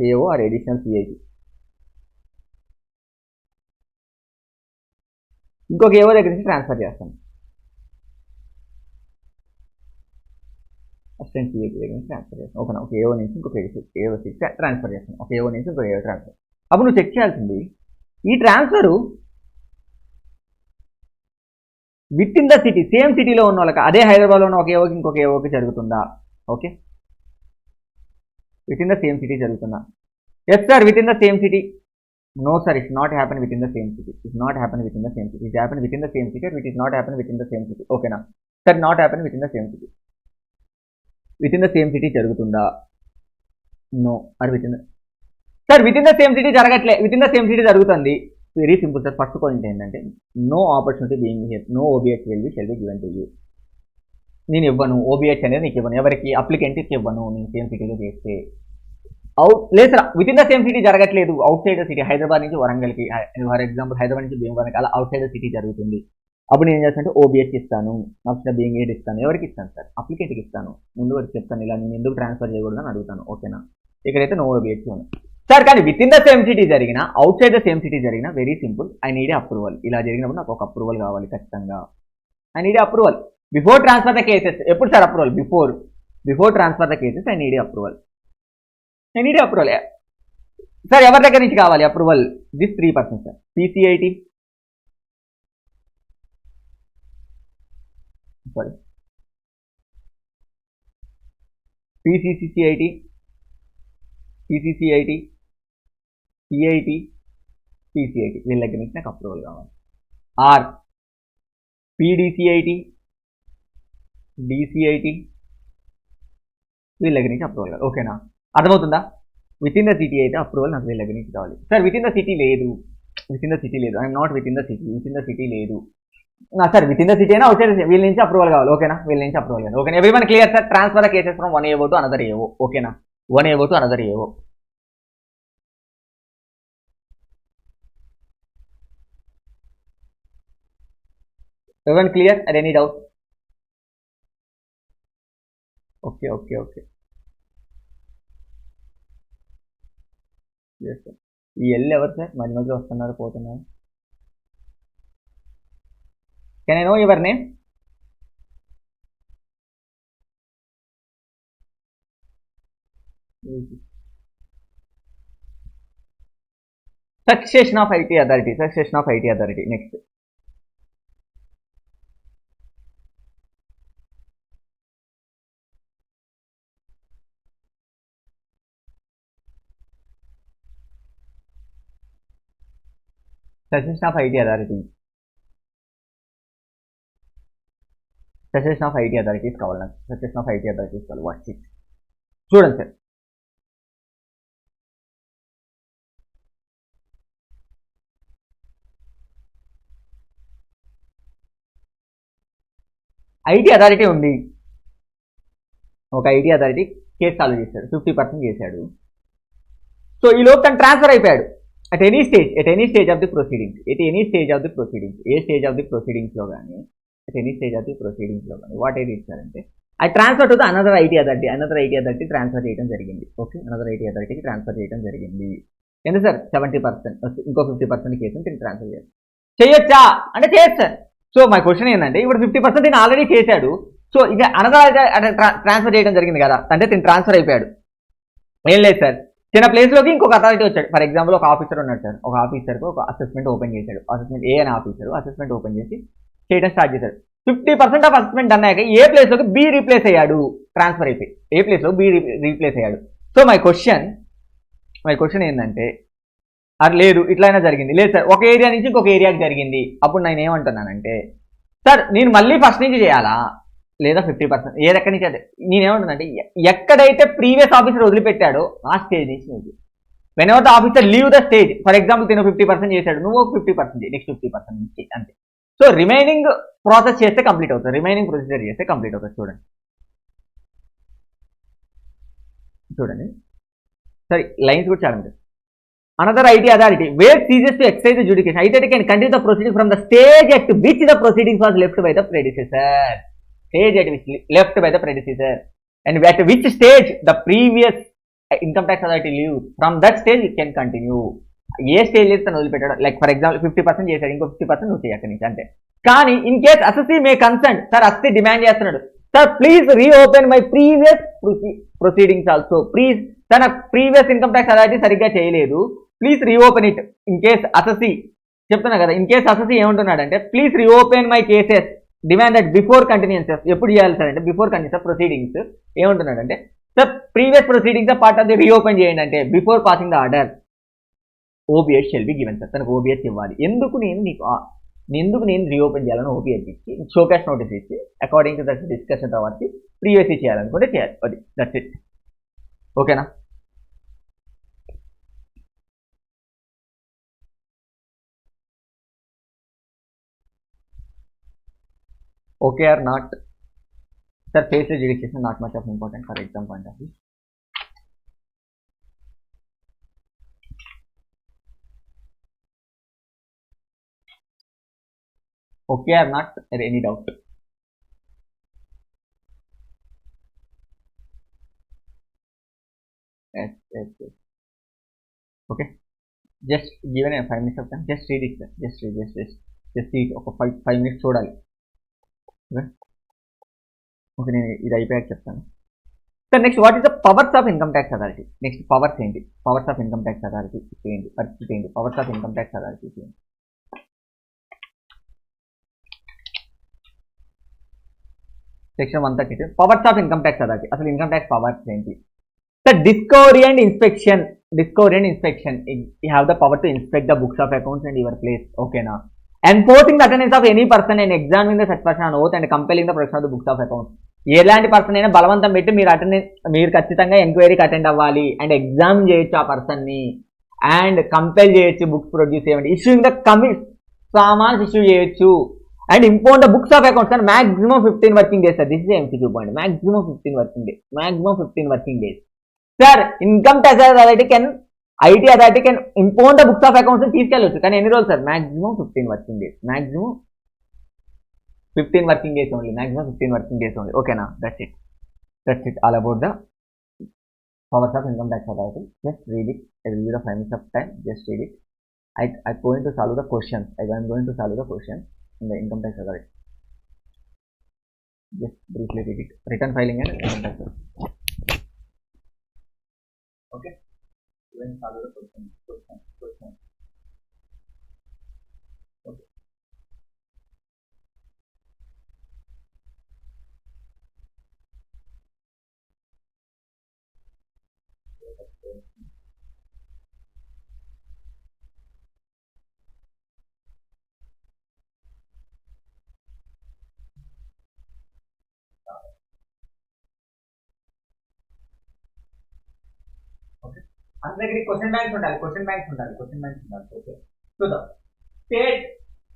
ఏఓ ఆర్ అడిషనల్ సిఐటి. ఇంకొక ఏఓ దగ్గర నుంచి ట్రాన్స్ఫర్ చేస్తాను. అసిస్టెంట్ సిఐటి దగ్గర నుంచి ట్రాన్స్ఫర్ చేస్తాను. ఓకేనా? ఒక ఏఓ నుంచి ఇంకొక ఏఓ ట్రాన్స్ఫర్ చేస్తాను. ఒక ఏఓ నుంచి ఇంకొక ఏఓ ట్రాన్స్ఫర్. అప్పుడు నువ్వు చెక్ చేయాల్సింది ఈ transfer with in the city, same సిటీలో ఉన్న వాళ్ళకి, అదే హైదరాబాద్లో ఉన్న ఒక ఏఓకి ఇంకొక ఏఓకి జరుగుతుందా? Okay, with in the same city జరుగుతుందా? Yes sir, with in the same city. No sir, it's not happen within the same city. It's not happen within the same city. It happen within the same city, or it is not happen within the same city. Okay na? Sir, not happen within the same city. Within the same city జరుగుతుందా? No. Or within the sir, within the same city జరగట్లే, within the same city జరుగుతుంది. Very simple sir. First point ఏంటంటే no opportunity being heard, no OBH shall be given to you. నేను ఇవ్వను, ఓబిహెచ్ అనేది నీకు ఇవ్వను, ఎవరికి అప్లికెంట్కి ఇవ్వను. నేను సేమ్ సిటీలో చేస్తే లేదు sir, with in the same city జరగట్లేదు, outside the city. Hyderabad నుంచి వరంగల్కి, ఫర్ ఎగ్జాంపుల్ హైదరాబాద్ నుంచి భీమవరంకి, అలా అవుట్ సైడ్ ద సిటీ జరుగుతుంది. అప్పుడు నేను ఏం చేస్తాను అంటే ఓబిఎస్కి ఇస్తాను, ఆప్షన్ బీయింగ్ ఎయిడ్ ఇస్తాను. ఎవరికి ఇస్తాను సార్? అప్లికెంట్కి ఇస్తాను. ముందు వరకు చెప్తాను, ఇలా నేను ఎందుకు ట్రాన్స్ఫర్ చేయకూడదు అని అడుగుతాను. ఓకేనా? ఇక్కడైతే నో ఓబిఎస్కి ఉంది సార్. కానీ with in the same city జరిగిన, outside the same city జరిగిన, very simple, I need approval. ఇలా జరిగినప్పుడు నాకు ఒక అప్రూవల్ కావాలి ఖచ్చితంగా. I need approval before transfer the cases. ఎప్పుడు sir approval? Before transfer the cases I need approval. Sir ఎవరి దగ్గర నుంచి కావాలి approval? This 3% sir. PCIT, sorry, PCCIT, PCCIT, CIT, PCIT, వీళ్ళ దగ్గర నుంచి నాకు అప్రూవల్ కావాలి. ఆర్ పీడీసీఐటి, డిసిఐటి, వీళ్ళ దగ్గర నుంచి అప్రూవల్ కావాలి. ఓకేనా? అర్థమవుతుందా? విత్ ఇన్ ద సిటీ అయితే అప్రూవల్ నాకు వీళ్ళ దగ్గర నుంచి కావాలి. Sir with in the city లేదు, I'm not with in the city లేదు. Sir with in the city అయినా అవుట్ సైడ్ వీళ్ళ నుంచి అప్రూవల్ కావాలి. ఓకేనా? వీళ్ళ నుంచి అప్రూవల్ కావాలి. ఓకేనా? Everyone clear sir? Transfer cases from one ఏవో టు అనదర్ ఏవో. ఓకేనా? వన్ ఏవో టు అనదర్ ఏవో. Everyone clear? At any doubt? Okay. ఈ ఎల్ ఎవరు సార్? మధ్య మధ్యలో వస్తున్నారు పోతున్నారు. Can I know your name? Succession of IT authority. Next succession of IT authorities కావాలి నాకు. సక్సెషన్ ఆఫ్ ఐటీ అథారిటీస్ కావాలి. What's it? చూడండి సార్, ఐటీ అథారిటీ ఉంది. ఒక ఐటీ అథారిటీ కేసు సాల్వ్ చేశాడు, 50% చేశాడు. సో ఈ లోపు తను ట్రాన్స్ఫర్ అయిపోయాడు. At any stage of the proceedings, ఏ స్టేజ్ ఆఫ్ ది ప్రొసీడింగ్స్లో కానీ, వాట్ ఏది ఇచ్చారంటే I transfer to the another IT authority transfer చేయడం జరిగింది. ఓకే, అనదర్ ఐటీ అథారిటీకి ట్రాన్స్ఫర్ చేయడం జరిగింది. ఎంత సార్? 70%. ఇంకో 50% కేసుని తిని ట్రాన్స్ఫర్ చేయాలి. చేయొచ్చా అంటే చేయొచ్చు సార్. సో మై క్వశ్చన్ ఏంటంటే, ఇప్పుడు 50% తిని ఆల్రెడీ చేశాడు. సో ఇక అనదర్ ట్రాన్స్ఫర్ చేయడం జరిగింది కదా, అంటే తిని ట్రాన్స్ఫర్ అయిపోయాడు. ఏం లేదు సార్, చిన్న ప్లేస్లోకి ఇంకొక అథారిటీ వచ్చాడు. ఫర్ ఎగ్జాంపుల్ ఒక ఆఫీసర్ ఉన్నాడు సార్. ఒక ఆఫీసర్కు ఒక అసెస్మెంట్ ఓపెన్ చేశాడు. అసెస్మెంట్ ఏ అనే ఆఫీసర్ అసెస్మెంట్ ఓపెన్ చేసి చేయడం స్టార్ట్ చేశాడు. 50% ఆఫ్ అసెస్మెంట్ అన్నాక ఏ ప్లేస్లోకి బి రీప్లేస్ అయ్యాడు, ట్రాన్స్ఫర్ అయిపోయి ఏ ప్లేస్లో బి రీప్లేస్ అయ్యాడు. సో మై క్వశ్చన్ ఏంటంటే, అది లేదు ఇట్లయినా జరిగింది. లేదు సార్, ఒక ఏరియా నుంచి ఇంకొక ఏరియాకి జరిగింది. అప్పుడు నేను ఏమంటున్నానంటే, సార్ నేను మళ్ళీ ఫస్ట్ నుంచి చేయాలా, లేదా 50% ఎక్కడి నుంచి? అంటే నేనేమంటున్నానంటే, ఎక్కడైతే ప్రీవియస్ ఆఫీసర్ వదిలిపెట్టాడో ఆ స్టేజ్ నుంచి నువ్వు when ever the officer leave the stage. For example తిను 50% చేశాడు, నువ్వు ఒక 50% చేయి, నెక్స్ట్ 50% నుంచి అంతే. సో రిమైనింగ్ ప్రాసెస్ చేస్తే కంప్లీట్ అవుతుంది, రిమైనింగ్ ప్రొసీజర్ చేస్తే కంప్లీట్ అవుతుంది. చూడండి సరే, లైన్స్ కూడా చాలా ఉంటుంది. Another IT authority where ceases to exercise the judication. IT can continue the proceedings from the stage at which the proceedings was left by the predecessor. And at which stage the previous income tax authority leaves. From that stage it can continue. A stage అయితే తను వదిలిపెట్టాడు, like for example 50% చేశాడు, ఇంకో 50% నువ్వు చేయి అక్కడి నుంచి అంతే. కానీ in case assessee may consent, sir assessee demand చేస్తున్నాడు, sir please reopen my previous proceedings also. Please, తన ప్రీవియస్ ఇన్కమ్ ట్యాక్స్ అథారిటీ సరిగ్గా చేయలేదు, please reopen it. In case assessee చెప్తున్నా కదా, ఇన్ కేస్ అసెసీ ఏమంటున్నాడంటే, please reopen my cases demand that before continuances. ఎప్పుడు చేయాలి sir అంటే, బిఫోర్ కంటిన్యూస్ ప్రొసీడింగ్స్. ఏమంటున్నాడంటే, sir previous proceedings part of the reopen చేయండి అంటే, before passing the order OBS shell be given sir. తనకు OBS ఇవ్వాలి. ఎందుకు నేను రీఓపెన్ చేయాలని ఓబిఎస్ ఇచ్చి షోకాష్ నోటీస్ ఇచ్చి అకార్డింగ్ టు దట్ డిస్కషన్ తర్వాత ప్రీవియస్ చేయాలనుకుంటే చేయాలి. అది దట్స్ ఇట్. ఓకేనా? Okay or not? Sir face registration not much of important for exam point of view. Okay or not? Any doubt? Yes. Okay. Just given a 5 minutes of time. Just read it, sir. Just read. Just read. Okay, 5 minutes చూడాలి. Okay, నేను ఇది అయిపోయాక చెప్తాను. Sir next, what is the powers of income tax authority? Next powers ఏంటి? Powers of income tax authority ఏంటి? పరిస్థితి ఏంటి? Powers of income tax authority ఏంటి? Section 132 powers of income tax authority. అసలు ఇన్కమ్ ట్యాక్స్ పవర్స్ ఏంటి? Sir discovery and inspection. You have the power to inspect the books of accounts and your place. Okay na? Enforcing the attendance of any person and examining the such person on oath and compelling the production of the books of accounts. ఎలాంటి person అయినా బలవంతం పెట్టి మీరు ఖచ్చితంగా ఎంక్వైరీకి attend అవ్వాలి and exam చేయొచ్చు ఆ పర్సన్ని అండ్ కంపెల్ చేయొచ్చు, బుక్స్ ప్రొడ్యూస్ చేయండి, ఇష్యూయింగ్ ద సామాన్స్ ఇష్యూ చేయొచ్చు and import the books of accounts and maximum 15 working days. Sir this is MCQ point. Maximum 15 working days. Sir income tax authority can import the books of accounts తీసుకెళ్ళొచ్చు, కానీ ఎన్ని రోజులు sir? Maximum 15 working days. Maximum 15 working days only. Maximum 15 working days only. Okay, now that's it. All about the powers of income tax authority. Just read it. I will give you the 5 minutes of time. Just read it. I'm going to solve the questions. In the income tax authority. Just briefly read it. Return filing and income tax authority. Okay. Even solve the question. Okay. అందరికి question banks ఉండాలి. Okay. So the state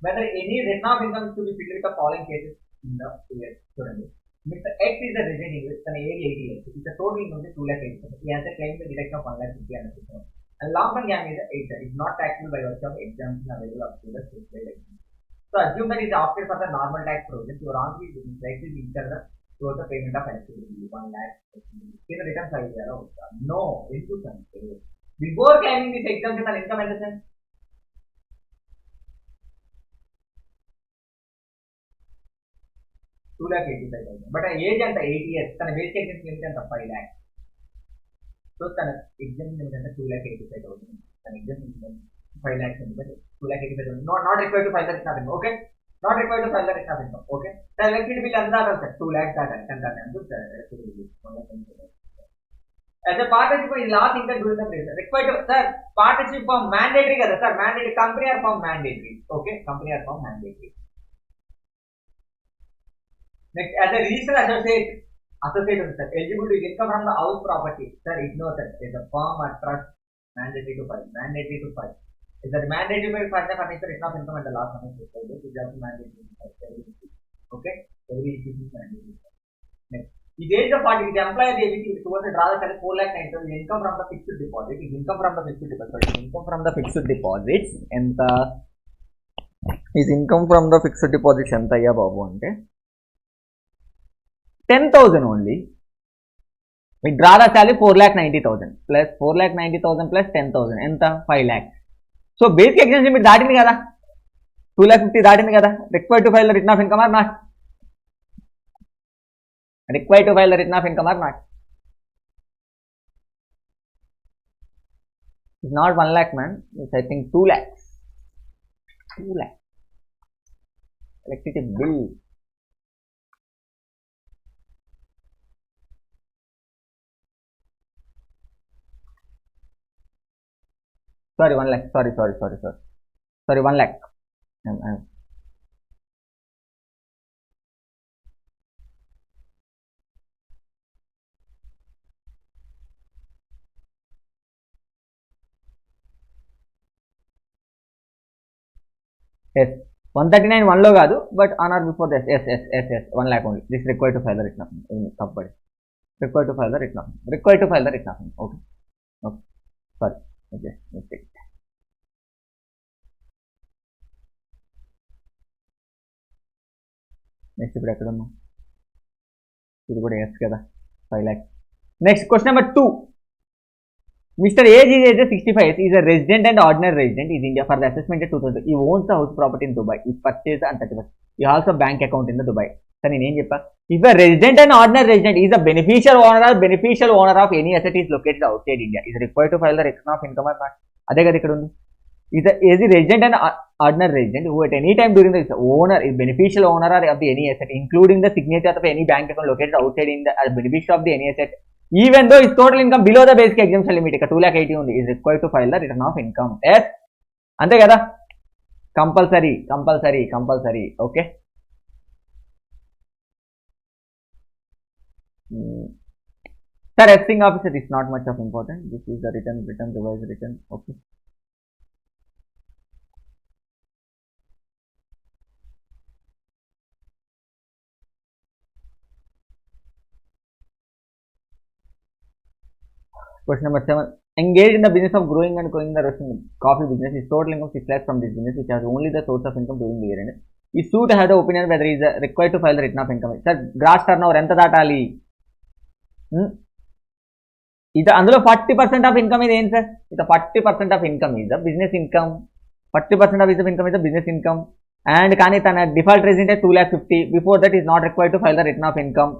whether any return of income to be filed with the following cases in the year. చూడండి, mister X is the resident with తన age 80 years. Its total income 2 lakh 80,000. He has a claim the deduction of 1 lakh 50 and 60,000. And long term gain is 8 lakh. It's not taxable by virtue of exemption available up to the state exemption. So assume that is opted for the normal tax process. Your answer is likely to incur the towards the payment of electricity 1 lakh. Can return file there? No, into something. Before claiming this exemption and income and 2,85,000. But age and 80 years, than basic exemption and 5 lakh. So than exemption and 2,85,000. Than exemption 5 lakhs and 2,85,000. Not required to file that income. Okay. Not required to file that income. Okay. The electricity bill and that 2 lakhs that and as a partnership is last income during the period. Required to, sir, partnership form mandatory kada sir, mandatory. Company or form mandatory. Okay, company or form mandatory. Next, as a registered associate sir, eligible to income from the house property. Sir, ignore that. Is a firm or trust mandatory to file. Is that mandatory to file the furniture return of income at the last month? This is also mandatory to file. Okay, every issue is mandatory. Next. If age of 40, the employer is towards the draw the 4,90,000 income from the fixed deposit. Income from the fixed deposits. And is income from the fixed deposits enta ayya babu ante 10,000 only. We draw the salary 4,90,000 plus 4,90,000 plus 10,000 enta 5 lakhs. So basic exemption మీరు దాటింది కదా, 2,50,000 దాటింది కదా. Required to file the return of income or not? Required to file the return of income or not? It's not 1 lakh, man. It's I think 2 lakhs. 2 lakhs. Electricity bill. Sorry, 1 lakh. Sorry. 1 lakh. Yes, 139 1 లో కాదు, but on or before this. Yes, 1 lakh only. This required to file the return. Required to file the return. Okay. Sorry. Okay. Next ఇప్పుడు ఎక్కడ ఉన్నాం, ఇది కూడా yes కదా, 5 lakhs. Next question number 2. Mr. Age is age 65 is a resident and ordinary resident is India for the assessment of 2000. He owns the house property in Dubai. He purchased and 31st. He also bank account in the Dubai. Sir, నేను ఏం చెప్పా, if a resident and ordinary resident is a beneficial owner of any asset is located outside India is required to file the return of income or not. అదే కదా ఇక్కడ ఉంది. Is a resident and ordinary resident who at any time during the owner is beneficial owner of the any asset including the signature of any bank account located outside in the beneficiary of the any asset even though his total income below the basic exemption limit ఇక్కడ 2,80,000 ఉంది is required to file the return of income. Yes, అంతే కదా, compulsory. Okay, sir assessing officer is not much of important, this is the return revise return. Okay, question number 7. Engaged in the business of growing and growing the coffee business. His total income 6 lakhs from this business, which has only the source of income during the year end. He sued have the opinion whether he is required to file the return of income. Sir, gross turnover ఎంత దాటాలి, ఇది అందులో 40% of income ఇది ఏంటి sir, ఇది 40% of income is the business income, 40% of is income is the business income. And కానీ తన default raise అంటే 2,50,000, before that is not required to file the return of income.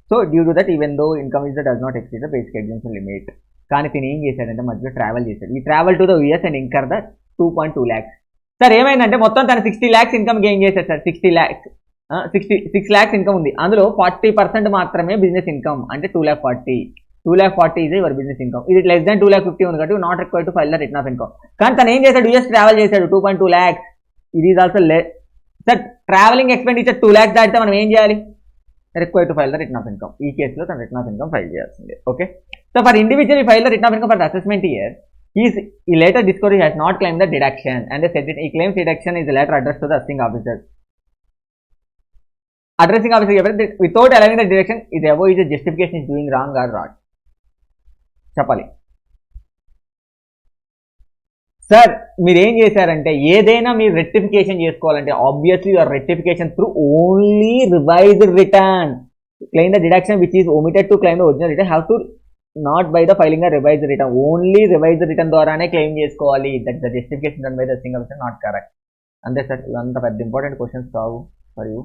So due to that even though income is does not exceed the basic exemption limit. కానీ తిని ఏం చేశాడంటే మధ్యలో travel చేశాడు. ఈ travel to the US and incur the 2.2 lakhs. Sir ఏమైందంటే మొత్తం తన 60 lakhs ఇన్కమ్ గెయిన్ చేశాడు సార్. 66 lakhs ఇన్కమ్ ఉంది, అందులో 40% మాత్రమే బిజినెస్ ఇన్కమ్, అంటే 2,40,000 ఇది యువర్ బిజినెస్ ఇన్కమ్. ఇది లెస్ దాన్ 2,50,000 ఉంది కాబట్టి not required to file the return of income. కానీ తను ఏం చేశాడు, యూఎస్ ట్రావెల్ చేశాడు 2.2 lakhs. ఇది is also sir travelling expenditure 2 lakhs దాటితే మనం ఏం చేయాలి, required to file the return of income. ఈ కేసులో తన రిటర్న్ ఆఫ్ ఇన్కమ్ ఫైల్ చేయాల్సిందే. Okay, so for individual file the return of income for the assessment year he later discovered he has not claimed the deduction and they said that he claims deduction is a letter addressed to the assessing officer. Addressing officer without allowing the deduction is above is a justification is doing wrong or not చెప్పాలి. Sir మీరు ఏం చేశారంటే ఏదైనా మీరు rectification చేసుకోవాలంటే obviously your rectification through only revised return. Claim the deduction which is omitted to claim the original return have to not by the filing the revised return. Only revised return ద్వారానే claim చేసుకోవాలి. That the justification done by the single person not correct. అంతే sir, ఇవంతా పెద్ద important questions కావు. మరియు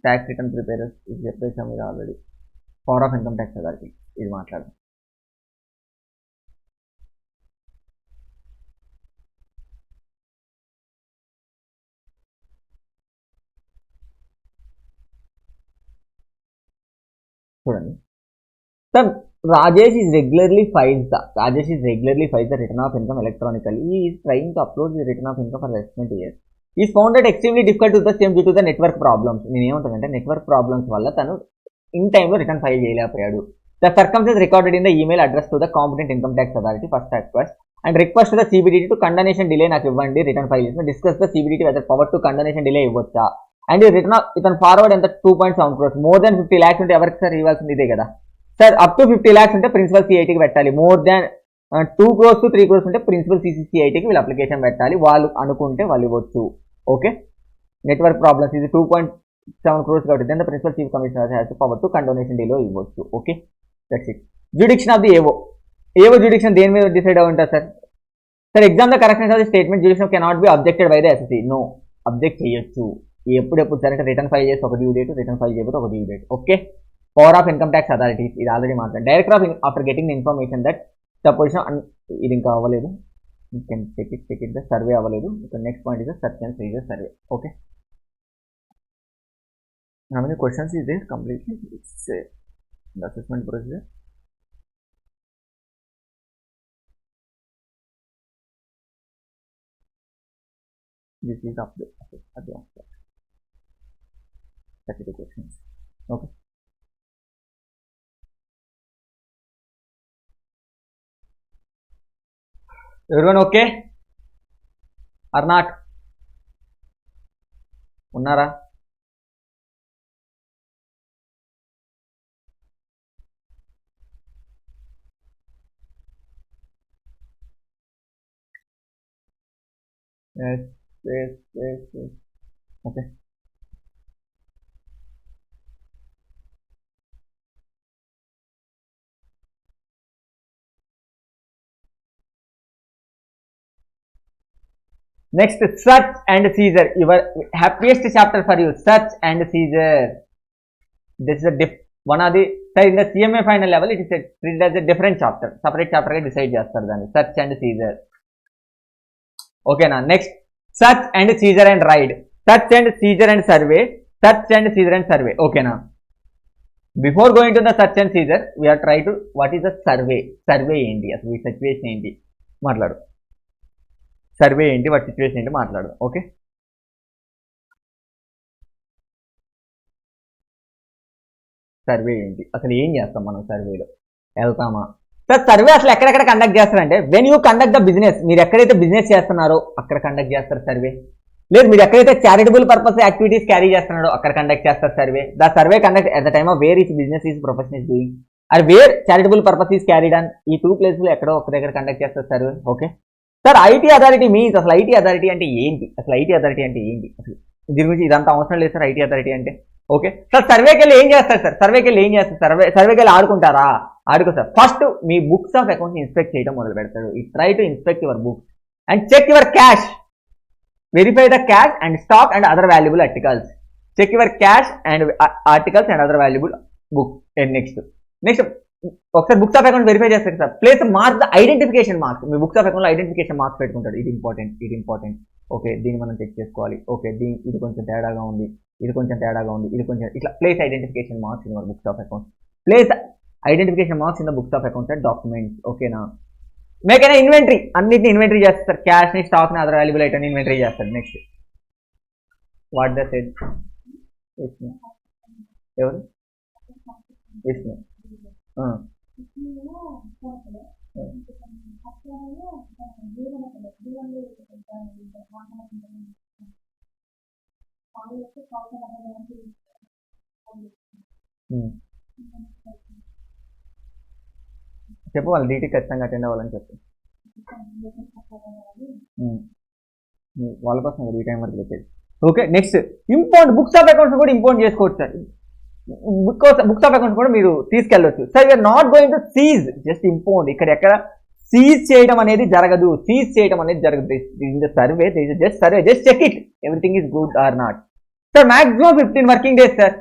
tax return ప్రిపేరర్స్ ఇది చెప్పేసాం మీరు already. Power of income tax authority ఇది మాట్లాడదాం. చూడండి sir, Rajesh regularly files the return of income electronically. He is trying to upload the return of income for the assessment year. He is found it extremely difficult to the same due to the network problems. నేను ఏమంటానంటే network problems వల్ల తను in టైంలో return file చేయలేకపోయాడు. The circumstances recorded in the email addressed to the competent income tax authority first request and request to the CBDT to condonation delay నాకు ఇవ్వండి return file చేసిన discuss the CBDT whether power to condonation delay ఇవ్వచ్చా. And return ఇతను forward ఎంత 2.7 crores. More than 50 lakhs ఉంటే ఎవరికి sir ఇవ్వాల్సింది ఇదే కదా సార్. అప్ టు 50 lakhs ఉంటే ప్రిన్సిపల్ సిఐటీకి పెట్టాలి. More than 2 crores to 3 crores ఉంటే ప్రిన్సిపల్ సిఐటీకి వీళ్ళు అప్లికేషన్ పెట్టాలి. వాళ్ళు అనుకుంటే వాళ్ళు ఇవ్వచ్చు. ఓకే, నెట్వర్క్ ప్రాబ్లమ్స్ ఇది 2.7 crores కాబట్టి then the principal chief commissioner has power to condonation delay ఇవ్వచ్చు. Okay, that's it. Jurisdiction of the ఏవో జ్యుడిక్షన్ దేని మీద డిసైడ్ అయి ఉంటుంది sir. Sir exam the correction of the statement jurisdiction cannot be objected by the SSC. No, object చేయొచ్చు. ఎప్పుడెప్పుడు సరే return file చేసి ఒక డ్యూ డేట్, రిటర్న్ ఫైల్ చేయకపోతే ఒక due date. Okay, power of income tax authorities ఇది already మాట్లాడు. Director of after getting the information that the position ఇది ఇంకా అవ్వలేదు, చెక్ ఇట్ ద సర్వే అవ్వలేదు. Next point is the search and seize survey. Okay, how many questions is there completely? It's the assessment procedure. This is up the 32 questions. Okay, everyone okay or not? ఉన్నారా? Yes. Okay. Next, search and seizure. Your happiest chapter for you, search and seizure. This is one of the, sir, in the CMA final level, it is treated as a different chapter. Separate chapter decide చేస్తారు దాన్ని, search and seizure. Okay na. Next, search and seizure and ride. Search and seizure and survey. Search and seizure and survey. Okay na. Before going to the search and seizure, we are trying to, what is the survey? Survey ఏంటి, అసలు ఈ situation ఏంటి మాట్లాడు. Survey ఏంటి, వాటి situation ఏంటి మాట్లాడు. Okay, survey ఏంటి, అసలు ఏం చేస్తాం మనం సర్వేలో, వెళ్తామా? సార్ సర్వే అసలు ఎక్కడెక్కడ కండక్ట్ చేస్తారంటే, when you conduct the business, మీరు ఎక్కడైతే బిజినెస్ చేస్తున్నారో అక్కడ కండక్ట్ చేస్తారు సర్వే. లేదు, మీరు ఎక్కడైతే చారిటబుల్ పర్పస్ యాక్టివిటీస్ క్యారీ చేస్తున్నారో అక్కడ కండక్ట్ చేస్తారు survey. The survey conduct at the time of where is business is profession is doing, అది where charitable purpose is carried on, ఈ 2 ప్లేస్లో ఎక్కడో ఒక దగ్గర కండక్ట్ చేస్తారు survey. Okay sir, IT authority means, అసలు ఐటీ అథారిటీ అంటే ఏంటి, అసలు ఐటీ అథారిటీ అంటే ఏంటి, అసలు దీని గురించి ఇదంతా అవసరం లేదు సార్ ఐటీ అథారిటీ అంటే. ఓకే సార్, సర్వేకి వెళ్ళి ఏం చేస్తారు సార్, సర్వేకి వెళ్ళి ఏం చేస్తారు, సర్వేకి వెళ్ళి ఆడుకుంటారా, ఆడుకో సార్. ఫస్ట్ మీ బుక్స్ ఆఫ్ అకౌంట్స్ ఇన్స్పెక్ట్ చేయడం మొదలు పెడతాడు. ఈ try to inspect your books and check your cash, verify the cash and stock and other valuable articles. Check your cash and articles and other valuable book. And next ఒకసారి books of account verify చేస్తారు sir. Place mark the identification marks, మీ books of account లో identification marks పెట్టుకుంటాడు. ఇది important, ఇది important. Okay, దీన్ని మనం check చేసుకోవాలి. ఓకే, ఇది కొంచెం తేడాగా ఉంది, ఇది కొంచెం తేడాగా ఉంది, ఇది కొంచెం ఇట్లా. Place identification marks in your books of account. Place identification marks in the books of accounts and documents. ఓకేనా. మేక్ అయినా ఇన్వెంటరీ, అన్నిటిని ఇన్వెంటరీ చేస్తారు. క్యాష్ ని, స్టాక్ ని, అదర్ వాల్యుబుల్ ఐటమ్ ఇన్వెంటరీ చేస్తారు. నెక్స్ట్ వాట్ ద సెడ్, ఎవరు విష్ణు. చెప్పు, వాళ్ళు డీటీ ఖచ్చితంగా అటెండ్ అవ్వాలని చెప్పు. వాళ్ళ కోసం ఈ టైం వరకు చెప్పేది. Okay, next import books of accounts కూడా ఇంపోర్ట్ చేసుకోవచ్చు సార్. బుక్స్ ఆఫ్ అకౌంట్స్ కూడా మీరు తీసుకెళ్ళవచ్చు sir. You're not going to seize, just import. ఇక్కడ ఎక్కడ సీజ్ చేయడం అనేది జరగదు, సీజ్ చేయడం అనేది జరగదు. In the survey just survey, just check it everything is good or not. Sir maximum 15 working days sir.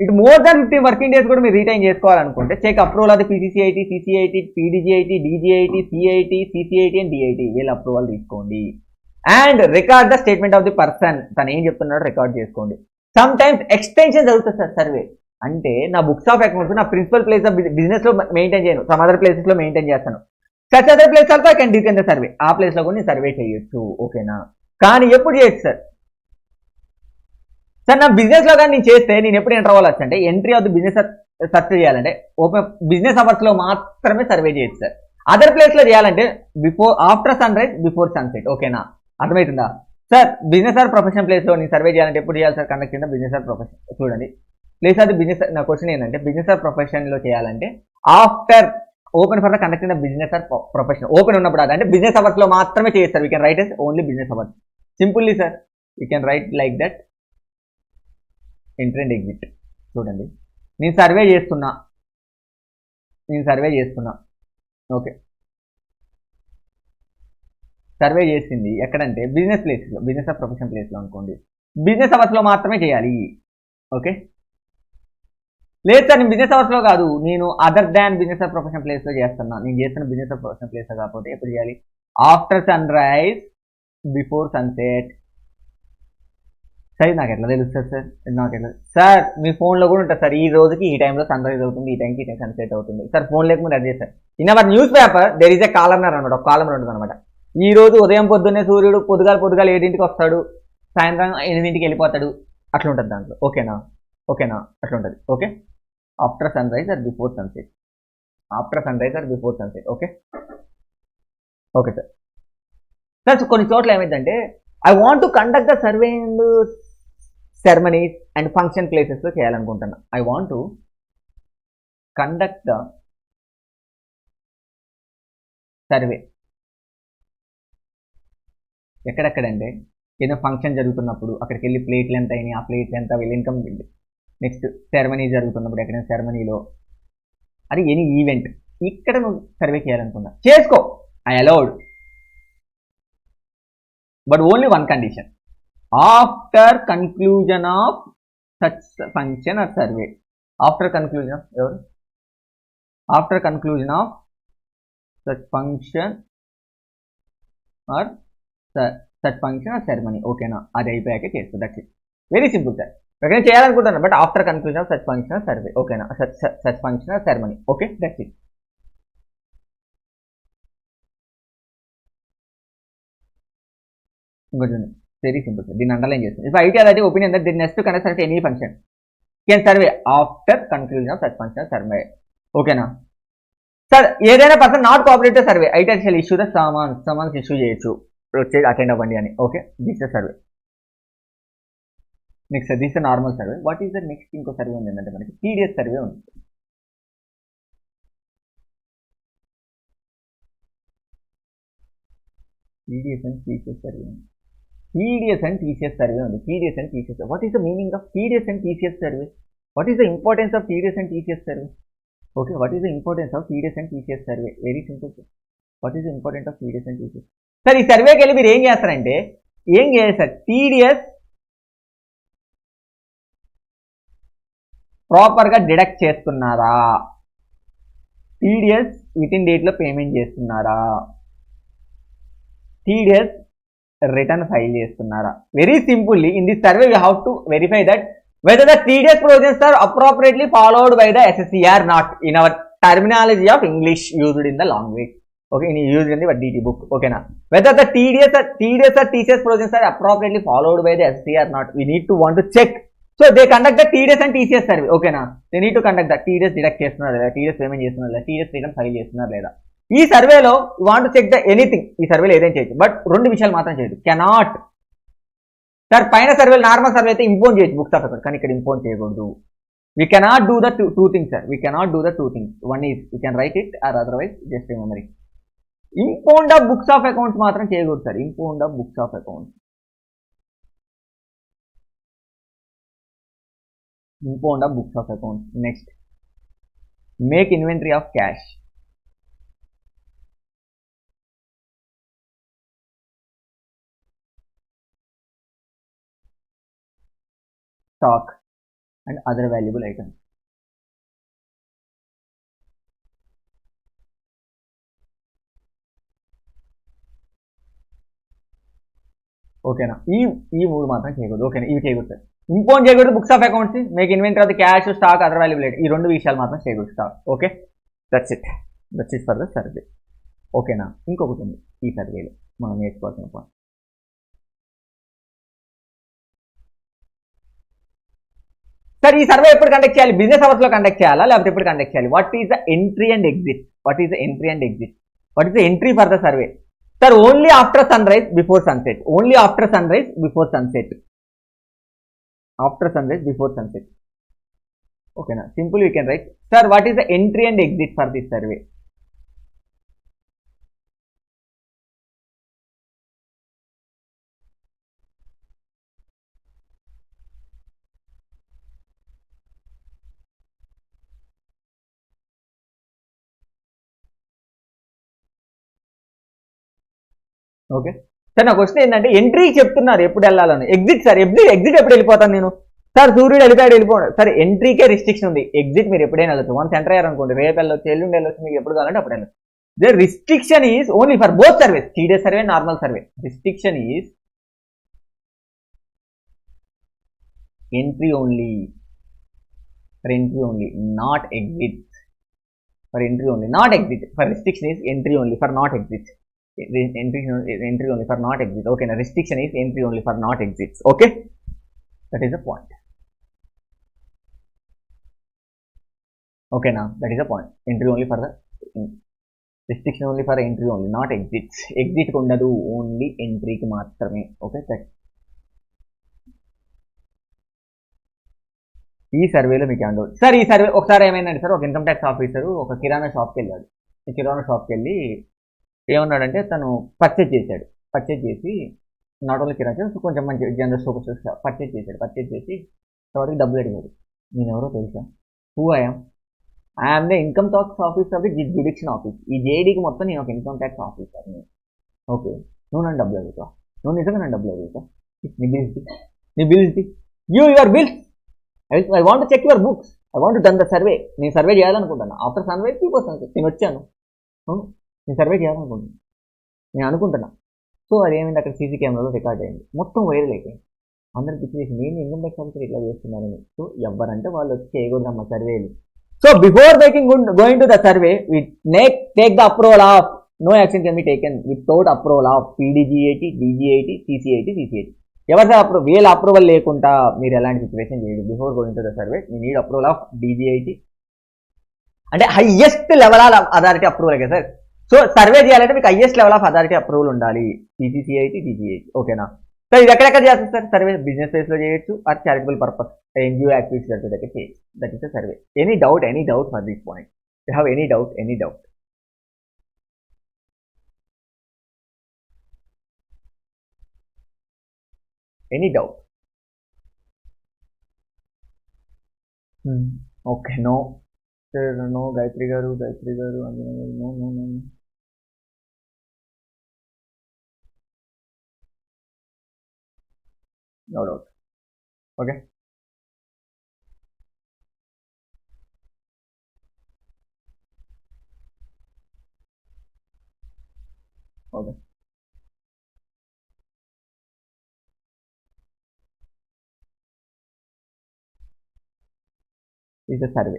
ఇటు మోర్ దాన్ 15 వర్కింగ్ డేస్ కూడా మీరు రిటైన్ చేసుకోవాలనుకుంటే చెక్ అప్రూవల్ అది పీసీసీఐటీ, సిసిఐటీ, పీడీజీఐటీ, డీజీఐటీ, సిఐటీ, సిసిఐటీ అండ్ డిఐటీ వీళ్ళ అప్రూవల్ తీసుకోండి. And record the statement of the person, తను ఏం చెప్తున్నాడో రికార్డ్ చేసుకోండి. సమ్ టైమ్స్ ఎక్స్టెన్షన్ జరుగుతుంది సార్ సర్వే అంటే. నా బుక్స్ ఆఫ్ అకౌంట్స్ నా ప్రిన్సిపల్ ప్లేస్ ఆఫ్ బిజినెస్ లో మెయింటైన్ చేయను, సమ్ అదర్ ప్లేసెస్ లో మెయింటైన్ చేస్తాను. Such other place also I can detain the survey, ఆ ప్లేస్ లో కూడా నేను సర్వే చేయొచ్చు. ఓకేనా. కానీ ఎప్పుడు చేయొచ్చు సార్? సార్ నా బిజినెస్ లో కానీ నేను చేస్తే నేను ఎప్పుడు ఎంటర్ అవ్వచ్చు అంటే, entry of the business search చేయాలంటే ఓపెన్ బిజినెస్ అవర్స్ లో మాత్రమే సర్వే చేయొచ్చు సార్. అదర్ ప్లేస్ లో చేయాలంటే before, after sunrise, before sunset. ఓకేనా, అర్థమవుతుందా sir? Business or profession place లో నేను సర్వే చేయాలంటే ఎప్పుడు చేయాలి సార్? కండక్ట్ కింద బిజినెస్ ఆర్ ప్రొఫెషన్. చూడండి, ప్లేస్ ఆఫ్ ది బిజినెస్, నా క్వశ్చన్ ఏంటంటే బిజినెస్ ఆర్ ప్రొఫెషన్ లో చేయాలంటే after open for the conduct in the business or profession. Open ఉన్నప్పుడు అంటే బిజినెస్ అవర్స్ లో మాత్రమే చేయొచ్చు sir. We can write as only business hours. Simply sir, we can write like that. Entry and exit. చూడండి, నేను survey చేస్తున్నా. Okay, survey చేసింది ఎక్కడంటే బిజినెస్ ప్లేస్లో, బిజినెస్ ఆఫ్ ప్రొఫెషన్ ప్లేస్లో అనుకోండి. బిజినెస్ అవర్స్లో మాత్రమే చేయాలి. ఓకే, లేదు సార్ నేను బిజినెస్ అవర్స్లో కాదు, నేను other than business of profession ప్లేస్లో చేస్తున్నా. నేను చేస్తున్న బిజినెస్ ఆఫ్ ప్రొఫెషన్ ప్లేస్లో కాకపోతే ఎప్పుడు చేయాలి? After sunrise, before sunset. Sir నాకు ఎట్లా తెలుస్తుంది సార్? నాకు ఎట్లా సార్? మీ ఫోన్లో కూడా ఉంటుంది సార్. ఈ రోజుకి ఈ టైంలో సన్ రైజ్ అవుతుంది, ఈ టైంకి ఈ టైం సన్సెట్ అవుతుంది సార్. ఫోన్ లేకపోతే అది చేస్తారు. In our news paper there is a columnar అనమాట, ఒక కాలమ్నర్ ఉంటుంది అనమాట. ఈ రోజు ఉదయం పొద్దున్నే సూర్యుడు పొద్దుగాల 7ంటికి వస్తాడు, సాయంత్రం 8ంటికి వెళ్ళిపోతాడు, అట్లా ఉంటుంది దాంట్లో. ఓకేనా, అట్లా ఉంటుంది. Okay, after sunrise or before sunset, after sunrise or before sunset. Okay sir. Sir కొన్ని చోట్ల ఏమైందంటే I want to conduct the survey and ceremonies and function ప్లేసెస్లో చేయాలనుకుంటున్నా. I want to conduct the survey ఎక్కడెక్కడంటే ఏదో function జరుగుతున్నప్పుడు అక్కడికి వెళ్ళి ప్లేట్లు ఎంత అయినాయి, ఆ ప్లేట్లు ఎంత, వీళ్ళ ఇన్కమ్. నెక్స్ట్ సెరమనీ జరుగుతున్నప్పుడు ఎక్కడైనా సెరమనీలో, అది ఎనీ ఈవెంట్ ఇక్కడ నువ్వు సర్వే చేయాలనుకున్నా చేసుకో, I allowed, but only one condition, after conclusion of such function or survey. After conclusion of ఎవరు, after conclusion of such function or such function or ceremony. ఓకేనా, అది అయిపోయాక చేస్తా, that's it, very simple sir. ఎక్కడైనా చేయాలనుకుంటున్నాను, but after conclusion of such function or survey. ఓకేనా, such function or ceremony. Okay, that's it. ఇంకోటి very simple sir, దీన్ని underline చేస్తుంది. ఇప్పుడు ఐటీ అదే opinion that the next connect any function can survey after conclusion of such function or survey. ఓకేనా sir, ఏదైనా person not cooperative survey IT shall issue the summons issue చేయొచ్చు, వచ్చేది attend అవ్వండి అని. Okay, this survey. Next this normal survey. What is the next ఇంకో survey ఉంది ఏంటంటే మనకి టీడీఎస్ సర్వే ఉంది. టీడీఎస్ అండ్ టీసీఎస్ సర్వే ఉంది. టీడీఎస్ అండ్ టీసీఎస్ సర్వే ఉంది. TDS and TCS, what is the meaning of TDS and TCS survey? What is the importance of TDS and TCS survey? Okay, what is the importance of TDS and TCS survey? Very simple sir, what is the important of TDS and TCS? Sir ఈ సర్వేకి వెళ్ళి మీరు ఏం చేస్తారంటే, ఏం చేయాలి sir, TDS ప్రాపర్గా deduct చేస్తున్నారా, TDS with in డేట్లో పేమెంట్ చేస్తున్నారా, టీడీఎస్ రిటర్న్ ఫైల్ చేస్తున్నారా? Very simply in this survey you have to verify that whether the TDS provisions are appropriately followed by the SSC or not in our terminology of English used in the language. Okay, in used in the DT book. Okay, now whether the TDS or TCS provisions are appropriately followed by the SSC or not, we need to want to check. So they conduct the TDS and TCS survey. Okay, now they need to conduct the TDS deduct చేస్తున్నారు లేదా, TDS payment చేస్తున్నారు లేదా, TDS return file చేస్తున్నారు లేదా. ఈ సర్వేలో want to check the anything. ఈ సర్వేలో ఏదైనా చేయొచ్చు, బట్ రెండు విషయాలు మాత్రం చేయొచ్చు, కెనాట్. సార్ పైన సర్వేలు నార్మల్ సర్వే అయితే ఇంపోన్ చేయొచ్చు బుక్స్ ఆఫ్ అకౌంట్, కానీ ఇక్కడ ఇంపోన్ చేయకూడదు. We cannot do the two things sir, we cannot do the two things. One is you can write it or otherwise just remember it. Impound of books of accounts మాత్రం చేయకూడదు sir, impound of books of accounts, impound of books of accounts. Next make inventory of cash, stock and other valuable items. ఓకేనా, ఈ మూడు మాత్రం చేయకూడదు. ఓకేనా, ఇవి చేయకూడదు సార్. ఇంపోన్ చేయకూడదు books of accounts, make inventory of the cash, stock, other valuable item, ఈ రెండు విషయాలు మాత్రం చేయకూడదు stock. Okay, that's it for the survey. ఓకేనా, ఇంకొకటి ఉంది ఈ సర్వేలో మనం నేర్చుకోవాల్సిన పాయింట్. సార్ ఈ సర్వే ఎప్పుడు కండక్ట్ చేయాలి, బిజినెస్ అవర్స్ లో కండక్ట్ చేయాలా లేకపోతే ఎప్పుడు కండక్ట్ చేయాలి? What is the entry and exit? What is the entry and exit? What is the entry for the survey? Sir only after sunrise before sunset, only after sunrise before sunset, after sunrise before sunset. ఓకేనా, simple you can write. Sir what is the entry and exit for this survey? Okay sir, నా question ఏంటంటే entry చెప్తున్నారు ఎప్పుడు వెళ్ళాలని, exit sir exit ఎప్పుడు వెళ్ళిపోతాను నేను? Sir సూర్యుడు వెళ్ళిపోయాడు సార్, ఎంట్రీకే రిస్ట్రిక్షన్ ఉంది, ఎగ్జిట్ మీరు ఎప్పుడైనా వెళ్ళచ్చు. వన్స్ ఎంటర్ అయ్యారు అనుకోండి, రేపు వెళ్ళొచ్చు, ఎల్లుండి వెళ్ళొచ్చు, మీకు ఎప్పుడు కావాలంటే అప్పుడు వెళ్ళచ్చు. The restriction is only for both service, TDS survey, normal survey. Restriction is entry only, for entry only, not exit. For entry only, not exit. For restriction is entry only, for not exit. Entry only, for not exit. Okay, now restriction is entry only, for not exits. Okay, that is the point. Okay, now that is the point. Entry only for the restriction only for entry only, not exits. Exit kundadu, only entry ki maatrame. Okay, that. ఈ సర్వేలో మీకు ఏమండవు sir. ఈ survey ఒకసారి ఏమైందంటే sir, ఒక income tax officer ఒక కిరాణా షాప్కి వెళ్ళాడు. ఈ కిరాణా షాప్కి వెళ్ళి ఏమన్నాడంటే, తను పర్చేజ్ చేశాడు. పర్చేజ్ చేసి నాట్ ఓన్లీ కిరాణ్ సో కొంచెం మంచి జనరల్ స్టోర్స్ పర్చేజ్ చేసి తర్వాతకి డబ్బులు అడిగాడు. నేను ఎవరో తెలుసా? Who I'm the income tax office of the jurisdiction office. ఈ జేడీకి మొత్తం నేను ఒక ఇన్కమ్ ట్యాక్స్ ఆఫీసర్. ఓకే, నువ్వు నన్ను డబ్బులు అడుగుతావు, నువ్వు నిజంగా నన్ను డబ్బులు అడుగుతావు. నీ bills your bills. I want check your books. I want done the survey. నేను సర్వే చేయాలనుకుంటాను. ఆఫ్టర్ సర్వే 2% నేను వచ్చాను. నేను సర్వే చేయాలనుకుంటున్నాను, నేను అనుకుంటున్నా. సో అదేమైంది, అక్కడ సీసీ కెమెరాలో రికార్డ్ అయింది, మొత్తం వైరల్ అయిపోయింది. అందరు పిచ్చి నేను ఇన్కమ్ ట్యాక్స్ ఆఫీసర్ ఇట్లా చేస్తున్నానని. సో ఎవరంటే వాళ్ళు వచ్చి చేయకూడదమ్మా సర్వేలు. So before going to the survey we take the approval of no action can be taken without approval of PDGIT, DGIT, CCIT. ఎవరి సార్ వీళ్ళ అప్రూవల్ లేకుండా మీరు ఎలాంటి సిచ్యువేషన్ చేయదు. Before going to the survey me need approval of DGIT, అంటే highest level of authority approval కదా sir. So survey చేయాలంటే మీకు highest level of authority approval ఉండాలి. CCIT, DGIT. ఓకేనా సార్? ఇది ఎక్కడెక్కడ చేస్తారు సార్ సర్వే? బిజినెస్ ప్లేస్లో చేయొచ్చు, or charitable purpose NGO activities దగ్గర చేయొచ్చు. That is the survey. Any doubt for this point? You have any doubt? Any doubt? Okay, no. Sir, no. Gayatri garu, no. No doubt. Okay. Is the survey.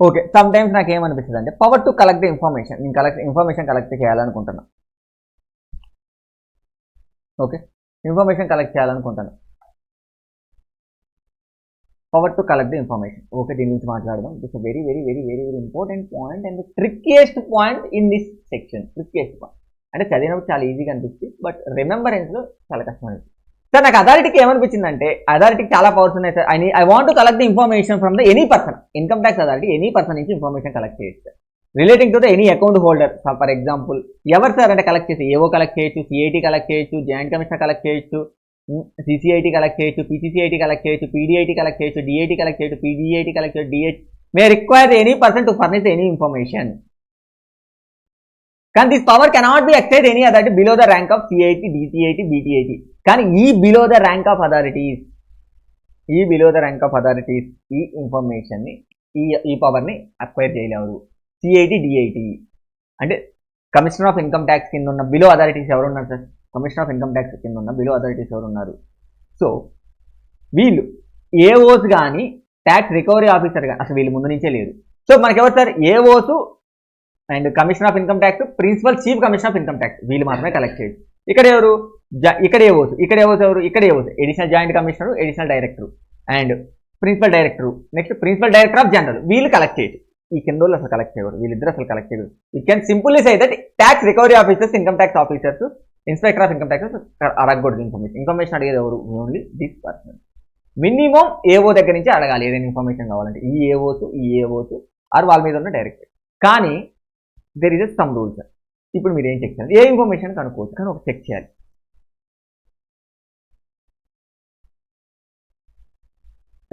Okay, sometimes నాకు ఏమనిపిస్తుంది అంటే power to collect the information. నేను information collect చేయాలనుకుంటున్నా. Okay, information collect చేయాలనుకుంటాను. Power to collect the information. Okay, దీని గురించి మాట్లాడదాం. It's very important point and trickiest point in this section. Trickiest point అంటే చదివినప్పుడు చాలా ఈజీగా అనిపిస్తుంది, బట్ రిమెంబరెన్స్లో చాలా కష్టం అనిపిస్తుంది. సార్ నాకు అథారిటీకి ఏమనిపించిందంటే, అథారిటీకి చాలా పవర్స్ ఉన్నాయి sir. I want to collect the information from the any person. Income tax authority any person నుంచి ఇన్ఫర్మేషన్ కలెక్ట్ చేయొచ్చు relating to the any account holder. For example ఎవరు సార్ అంటే కలెక్ట్ చేసి ఏవో కలెక్ట్ చేయొచ్చు, CIT కలెక్ట్ చేయొచ్చు, joint commissioner collect చేయొచ్చు, CCIT collect చేయొచ్చు, PCCIT కలెక్ట్ చేయొచ్చు, PDIT కలెక్ట్ చేయొచ్చు, DIT కలెక్ట్ చేయొచ్చు, PGIT కలెక్ట్ చేయొచ్చు, DH may require any person to furnish any information. కానీ this power cannot be exercised any authority below the rank of CIT, DCIT, BTIT. కానీ ఈ below the rank of authorities ఈ ఇన్ఫర్మేషన్ని ఈ పవర్ని acquire చేయలేరు. CIT, DIT అంటే commissioner of income tax కింద ఉన్న బిలో అథారిటీస్ ఎవరున్నారు sir? Commissioner of income tax కింద ఉన్న బిలో అథారిటీస్ ఎవరున్నారు? సో వీళ్ళు ఏఓస్ కానీ ట్యాక్స్ రికవరీ ఆఫీసర్ కానీ అసలు వీళ్ళు ముందు నుంచే లేరు. సో మనకెవరు sir? AOs and commissioner of income tax, principal chief commissioner of income tax వీళ్ళు మాత్రమే కలెక్ట్ చేయొచ్చు. ఇక్కడ ఎవరు? ఇక్కడ ఏఓస్ ఎవరు? ఇక్కడ AOs additional joint commissioner, additional director and principal director, next principal director of general. వీళ్ళు కలెక్ట్ చేయొచ్చు. ఈ కింద వాళ్ళు అసలు కలెక్ట్ చేయరు. వీళ్ళిద్దరు అసలు కలెక్ట్ చేయరు. You can simply say that tax recovery officers, income tax officers, inspector of income tax అడగకూడదు ఇన్ఫర్మేషన్ అడిగేది ఎవరు? Only this person. Minimum AO దగ్గర నుంచి అడగాలి ఏదైనా ఇన్ఫర్మేషన్ కావాలంటే. ఈ ఏఓస్ ఆర్ వాళ్ళ మీద ఉన్న డైరెక్టర్. కానీ దెర్ ఇస్ సమ్ రూల్స్. ఇప్పుడు మీరు ఏం చెక్ చేయాలి? ఏ ఇన్ఫర్మేషన్ కనుక్కోవచ్చు, కానీ ఒక చెక్ చేయాలి.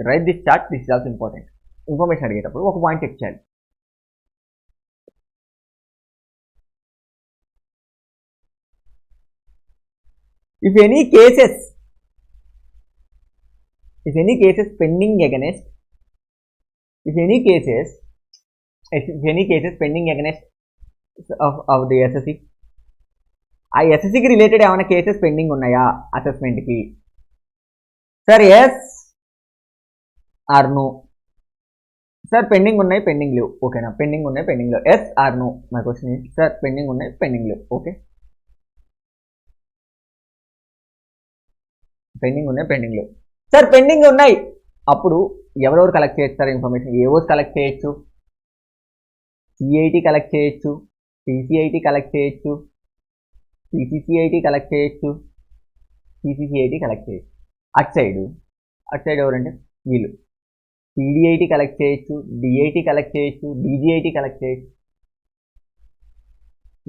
Write this chart, this is also important. Information అడిగేటప్పుడు ఒక పాయింట్ చెక్ చేయాలి. If any cases pending against of the SSC, ఆ SSCకి రిలేటెడ్ ఏమైనా కేసెస్ పెండింగ్ ఉన్నాయా అసెస్మెంట్కి? Sir yes or no. Sir pending ఉన్నాయి, పెండింగ్ లేవు. ఓకేనా? పెండింగ్ ఉన్నాయి, పెండింగ్ లేవు. Yes or no. My question is sir pending ఉన్నాయి, పెండింగ్ లేవు. ఓకే, పెండింగ్ ఉన్నాయి, పెండింగ్ లేవు. సార్ పెండింగ్ ఉన్నాయి, అప్పుడు ఎవరెవరు కలెక్ట్ చేయొచ్చు సార్ ఇన్ఫర్మేషన్? ఏఓస్ కలెక్ట్ చేయొచ్చు, CIT కలెక్ట్ చేయొచ్చు, PCIT కలెక్ట్ చేయొచ్చు, PCCIT కలెక్ట్ చేయొచ్చు, CCCIT కలెక్ట్ చేయొచ్చు. అట్ సైడ్ ఎవరంటే వీళ్ళు PDIT కలెక్ట్ చేయొచ్చు, DIT కలెక్ట్ చేయొచ్చు, DGIT కలెక్ట్ చేయొచ్చు.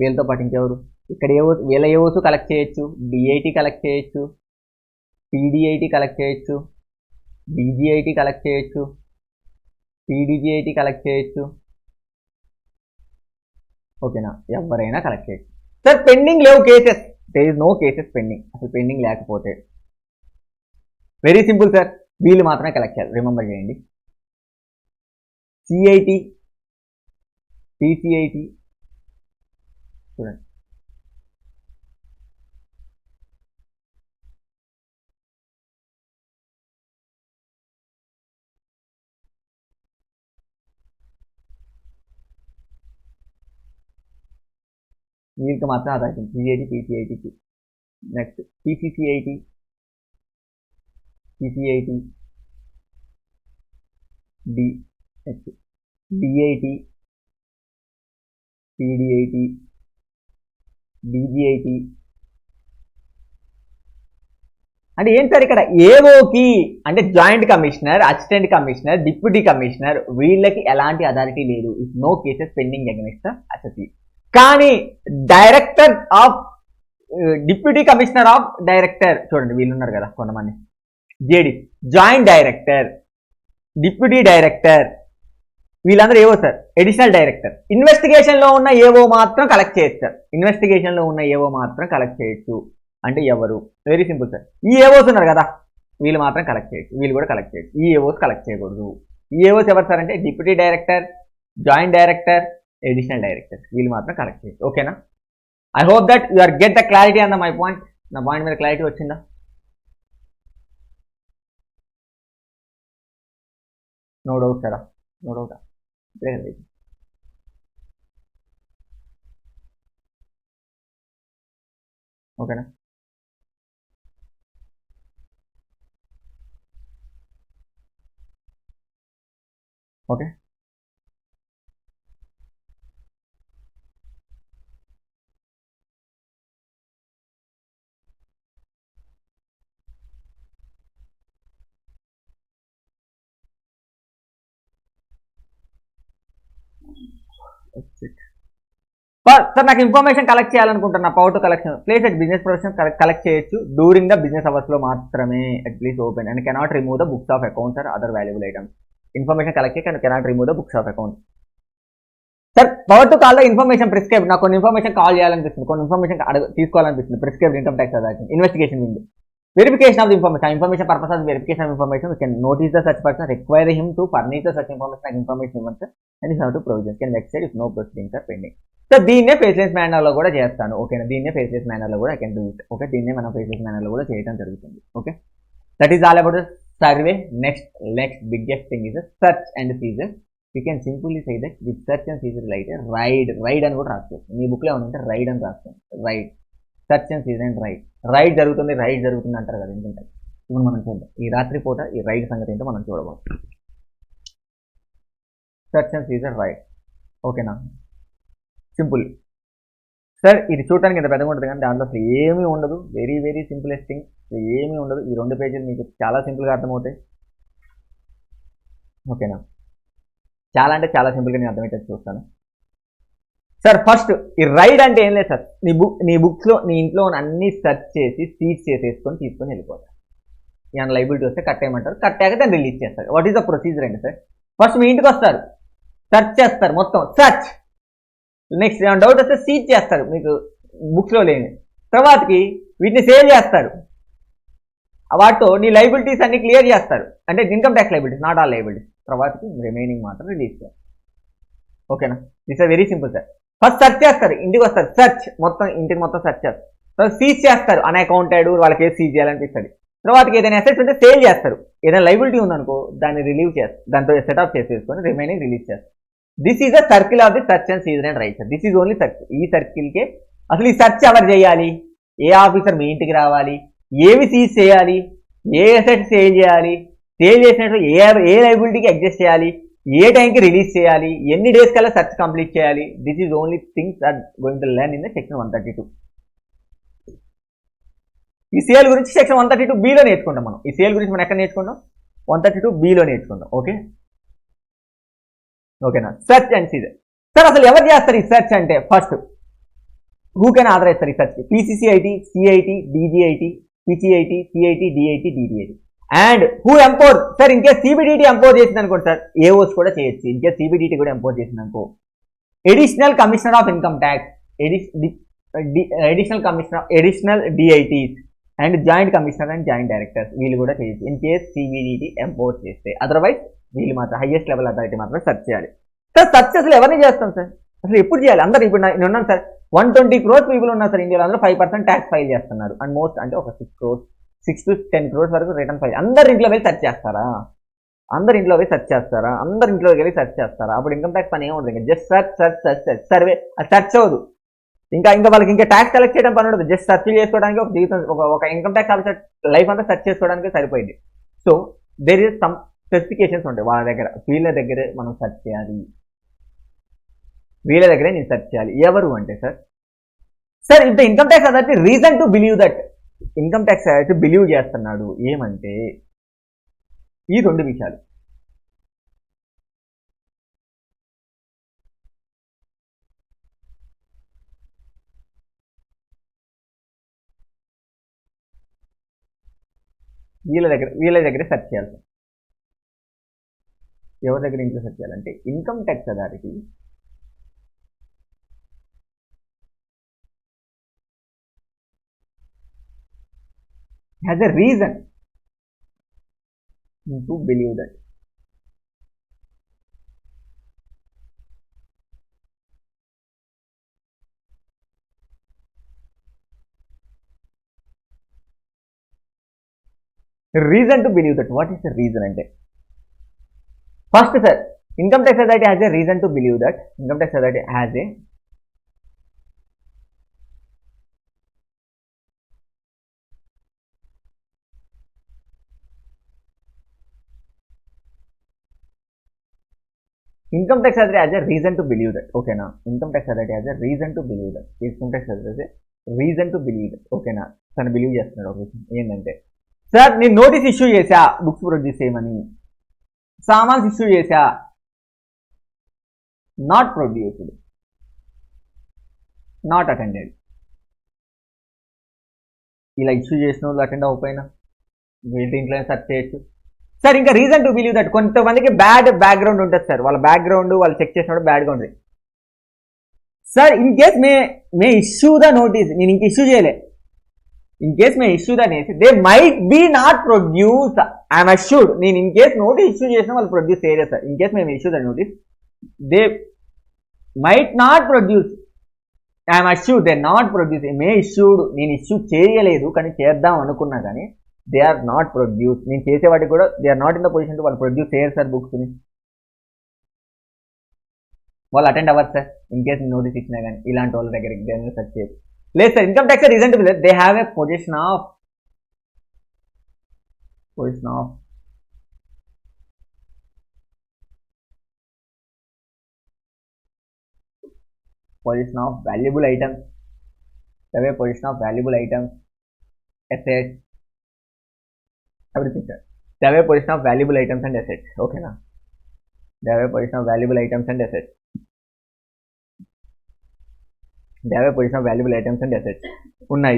వీళ్ళతో పాటు ఇంకెవరు? ఇక్కడ వీళ్ళ ఏఓస్ కలెక్ట్ చేయొచ్చు, డిఐటి కలెక్ట్ చేయొచ్చు, పీడిఐటి కలెక్ట్ చేయొచ్చు, డీజీఐటి కలెక్ట్ చేయొచ్చు, పీడీజీఐటి కలెక్ట్ చేయొచ్చు. ఓకేనా, ఎవరైనా కలెక్ట్ చేయొచ్చు. సార్ పెండింగ్ లేవు cases, there is no cases pending. అసలు పెండింగ్ లేకపోతే వెరీ సింపుల్ సార్, వీళ్ళు మాత్రమే కలెక్ట్ చేయాలి. రిమెంబర్ చేయండి. సిఐటి, పీసీఐటి చూడండి, వీళ్ళకి మాత్రం ఆధార్ సిఐటి, పీసీఐటికి. Next PCCIT, PCIT, next DIT, PDIT, DGIT. అంటే ఏంటి సార్ ఇక్కడ ఏఓకి అంటే joint commissioner, assistant commissioner, deputy commissioner వీళ్ళకి ఎలాంటి అథారిటీ లేదు. If no cases pending against the assessee. కానీ director of deputy commissioner of director చూడండి, వీళ్ళు ఉన్నారు కదా కొంతమంది, JD joint director, deputy director, వీళ్ళందరూ ఏవో సార్ అడిషనల్ డైరెక్టర్. ఇన్వెస్టిగేషన్ లో ఉన్న ఏవో మాత్రం కలెక్ట్ చేయొచ్చు సార్, ఇన్వెస్టిగేషన్ లో ఉన్న ఏవో మాత్రం కలెక్ట్ చేయొచ్చు. అంటే ఎవరు? వెరీ సింపుల్ సార్, ఈ ఏవోస్ ఉన్నారు కదా వీళ్ళు మాత్రం కలెక్ట్ చేయొచ్చు, వీళ్ళు కూడా కలెక్ట్ చేయొచ్చు. ఈ ఏవోస్ కలెక్ట్ చేయకూడదు. ఈ ఏవోస్ ఎవరు సార్ అంటే deputy director, joint director, additional director, వీళ్ళు మాత్రం కలెక్ట్ చేయొచ్చు. ఓకేనా? I hope that you are get the clarity on my point. నా పాయింట్ మీద క్లారిటీ వచ్చిందా? No doubt sir, no doubt. ఓకేనా? ఓకే, సార్ నాకు ఇన్ఫర్మేషన్ కలెక్ట్ చేయాలనుకుంటున్నా. Power to collection place at business profession collect చేయొచ్చు during the business hours లో మాత్రమే. At please open and cannot remove the books of accounts or other valuable items. Information collect చేయక cannot remove the books of account. Sir power to call లో information prescribe, నాకు కొన్ని information call చేయాలనిపిస్తుంది, కొన్ని information తీసుకోవాలనిపిస్తుంది. Prescribe income tax authority investigation wing. Verification of the information. Information purpose of verification of information. We can notice the such person, require him to furnish the such information and information given, and is how to provision. Can exceed if no proceedings are pending. So దీన్నే faceless manner లో కూడా చేస్తాను. ఓకేనా? దీన్నే faceless manner లో కూడా I can do it. Okay, దీన్నే మనం ఫేస్లెస్ మేనర్ లో కూడా చేయడం జరుగుతుంది. Okay, that is all about the survey. Next biggest thing is search and seizure. You can simply say that with search and seizure అయితే raid అని కూడా రాసుకోవచ్చు. మీ బుక్ లో ఏమంటే రైడ్ అని రాసుకోండి. Raid, search and seizure and raid జరుగుతుంది అంటారు కదా. ఎందుకంటే ఇప్పుడు మనం చూద్దాం ఈ రాత్రి పూట ఈ రైడ్ సంగతి ఏంటో మనం చూడబోతున్నాం. Search and seizure raid. ఓకేనా? సింపుల్ సార్, ఇది చూడటానికి ఇంత పెద్దగా ఉంటుంది కానీ దాంట్లో అసలు ఏమీ ఉండదు. వెరీ వెరీ సింపులెస్ట్ థింగ్, ఏమీ ఉండదు. ఈ 2 పేజీలు మీకు చాలా సింపుల్గా అర్థమవుతాయి. ఓకేనా? చాలా అంటే చాలా సింపుల్గా నేను అర్థమయ్యేది చూస్తాను. సార్ ఫస్ట్ ఈ రైడ్ అంటే ఏం లేదు సార్, నీ బుక్స్లో నీ ఇంట్లో అన్ని సెర్చ్ చేసి సీజ్ చేసేసుకొని తీసుకొని వెళ్ళిపోతారు. ఏమైనా లైబిలిటీ వస్తే కట్టేయమంటారు, కట్టాక దాన్ని రిలీజ్ చేస్తారు. వాట్ ఈస్ ద ప్రొసీజర్ అంటే సార్, ఫస్ట్ మీ ఇంటికి వస్తారు, సెర్చ్ చేస్తారు, మొత్తం సెర్చ్. నెక్స్ట్ ఏమైనా డౌట్ వస్తే సీజ్ చేస్తారు మీకు బుక్స్లో లేని. తర్వాతకి వీటిని సేవ్ చేస్తారు, వాటితో నీ లైబిలిటీస్ అన్ని క్లియర్ చేస్తారు. అంటే income tax liabilities, not all liabilities. తర్వాతకి రిమైనింగ్ మాత్రం రిలీజ్ చేస్తారు. ఓకేనా? This are very simple sir. First search చేస్తారు, ఇంటికి వస్తారు, సెర్చ్ మొత్తం ఇంటికి మొత్తం సెర్చ్ చేస్తారు. తర్వాత సీజ్ చేస్తారు, అన్అకౌంటెడ్ వాళ్ళకి ఏది సీజ్ చేయాలనిపిస్తుంది. తర్వాత ఏదైనా అసెట్స్ ఉంటే సేల్ చేస్తారు. ఏదైనా లైబిలిటీ ఉందనుకో దాన్ని రిలీవ్ చేస్తారు, దాంతో సెటప్ చేసేసుకొని రిమైనింగ్ రిలీజ్ చేస్తారు. This is the circle of the search and seizure and right sir. This is only circle. ఈ సర్కిల్కే అసలు ఈ సెర్చ్ ఎవరు చేయాలి, ఏ ఆఫీసర్ మీ ఇంటికి రావాలి, ఏవి సీజ్ చేయాలి, ఏ అసెట్స్ సేల్ చేయాలి, సేల్ చేసినట్టు ఏ లైబిలిటీకి అడ్జస్ట్ చేయాలి, ఏ టైంకి రిలీజ్ చేయాలి, ఎన్ని డేస్ కల్లా సెర్చ్ కంప్లీట్ చేయాలి. This is only things are going to learn in the section 132. ఈ సేల్ గురించి సెక్షన్ 132Bలో నేర్చుకుంటాం మనం. ఈ సేల్ గురించి మనం ఎక్కడ నేర్చుకుంటాం? 132Bలో నేర్చుకుంటాం. ఓకేనా? Search and Caesar. సార్ అసలు ఎవరు చేస్తారు ఈ సెర్చ్ అంటే? First who can authorise sir research? PCCIT, CIT, DGIT, PCIT, CIT, DIT, DDIT. And who empower sir? In case CBDT empower చేసింది అనుకోండి సార్, ఏఓస్ కూడా చేయొచ్చు. ఇన్ కేస్ సిబిడిటీ కూడా ఎంపోర్ చేసింది అనుకో, additional commissioner of income tax, additional DITs and joint commissioner and joint directors వీళ్ళు కూడా చేయొచ్చు ఇన్ కేస్ సిబిడిటీ ఎంపోర్ చేస్తే. అదర్వైజ్ వీళ్ళు మాత్రం హైయెస్ట్ లెవెల్ అథారిటీ మాత్రం సెర్చ్ చేయాలి. సార్ సెర్చ్ అసలు ఎవరిని చేస్తాం సార్? అసలు ఎప్పుడు చేయాలి? అందరు ఇప్పుడు నేను ఉన్నాను సార్, 120 crores పీపుల్ ఉన్నారు సార్ ఇండియాలో, అందరూ 5% ట్యాక్స్ ఫైల్ చేస్తున్నారు. అండ్ మోస్ట్ అంటే ఒక 6 to 10 crores వరకు రిటర్న్ ఫైల్. అందరు ఇంట్లో వెళ్ళి సెర్చ్ చేస్తారా? అందరు ఇంట్లో వెళ్ళి సెర్చ్ చేస్తారా? అందరు ఇంట్లో వెళ్ళి సెర్చ్ చేస్తారా? అప్పుడు ఇన్కమ్ ట్యాక్స్ పని ఏముంటుంది? ఇంకా just search search search search survey, అది సెర్చ్ అవ్వదు. ఇంకా వాళ్ళకి ఇంకా ట్యాక్స్ కలెక్ట్ చేయడం పని ఉండదు. జస్ట్ సెర్చ్ చేసుకోవడానికి ఒక జీవితం, ఒక ఇన్కమ్ ట్యాక్స్ ఆఫీసర్ లైఫ్ అంతా సెర్చ్ చేసుకోవడానికి సరిపోయింది. So there is some specifications ఉంటాయి వాళ్ళ దగ్గర. వీళ్ళ దగ్గరే మనం సెర్చ్ చేయాలి, వీళ్ళ దగ్గరే నేను సెర్చ్ చేయాలి. ఎవరు అంటే sir if the income tax authority reason to believe that, income tax authority believe చేస్తున్నాడు ఏమంటే ఈ 2 విషయాలు. వీళ్ళ దగ్గరే సెర్చ్ చేయాలి. ఎవరి దగ్గర ఇంట్లో సెర్చ్ చేయాలంటే income tax authority has a reason to believe that. Reason to believe that. What is the reason ante? First sir, income tax authority has a reason to believe that. Income tax authority has a income tax authority has a reason to believe that. Okay na? Income tax authority has a reason to believe that. Income tax authority has a reason to believe that. Okay na? తను believe చేస్తున్నాడు. ఒక విషయం ఏంటంటే sir నేను notice issue చేశా books produce చేయమని, సామాన్స్ issue చేశా, not produced, not attended. ఇలా ఇష్యూ చేసిన వాళ్ళు అటెండ్ అవ్వకపోయినా వీళ్ళ ఇంట్లో సెర్చ్ చేయొచ్చు సార్. ఇంకా రీజన్ టు బిలీవ్ దట్, కొంతమందికి బ్యాడ్ బ్యాక్గ్రౌండ్ ఉంటుంది సార్, వాళ్ళ బ్యాక్గ్రౌండ్ వాళ్ళు చెక్ చేసినప్పుడు బ్యాడ్గా ఉంటుంది sir. In case may issue the notice, నేను ఇంక ఇష్యూ చేయలే, in case may issue the notice they might be not produce, I'm assured. నేను ఇన్ కేస్ నోటీస్ ఇష్యూ చేసిన వాళ్ళు ప్రొడ్యూస్ చేయలేదు సార్. ఇన్ కేస్ మేము issue the notice they might not produce, I'm assured they not produce. May issued, నేను issue చేయలేదు కానీ చేద్దాం అనుకున్నా కానీ దే ఆర్ నాట్ ప్రొడ్యూస్. నేను చేసేవాటికి కూడా they are not in the position to వాళ్ళు ప్రొడ్యూస్ చేయరు సార్ బుక్స్ని. వాళ్ళు అటెండ్ అవ్వరు సార్ ఇన్ కేస్ నోటీస్ ఇచ్చినా కానీ. ఇలాంటి వాళ్ళ దగ్గర సెర్చ్ చేయరు. లేదు sir, income tax reason to believe they have a position of valuable items, they have a position of valuable items, assets, everything sir. They have a position of valuable items and assets. Okay na? They have a position of valuable items and assets. They have a position of valuable items and assets. Unnai.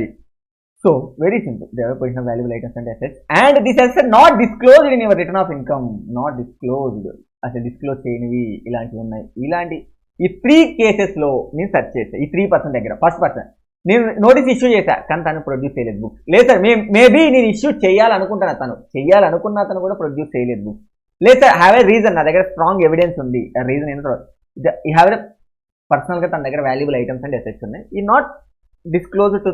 So very simple. They have a position of valuable items and assets, and this assets not disclosed in your return of income. Not disclosed. As a disclose cheyanivi ilanti unnai. Ilanti ఈ 3 కేసెస్లో నేను search చేస్తాను. ఈ 3% దగ్గర first person నేను notice issue చేశా కానీ తను ప్రొడ్యూస్ చేయలేదు బుక్స్. లేదు సార్ మేబీ నేను ఇష్యూ చేయాలనుకుంటాను, చేయాలనుకున్న తను కూడా ప్రొడ్యూస్ చేయలేదు బుక్స్. లేదు సార్ హ్యావ్ ఏ రీజన్, నా దగ్గర స్ట్రాంగ్ ఎవిడెన్స్ ఉంది. రీజన్ ఏంటో ఈ హ్యావ్ పర్సనల్గా తన దగ్గర వాల్యుబుల్ ఐటమ్స్ అండ్ అసెట్స్ ఉన్నాయి. ఈ not disclose to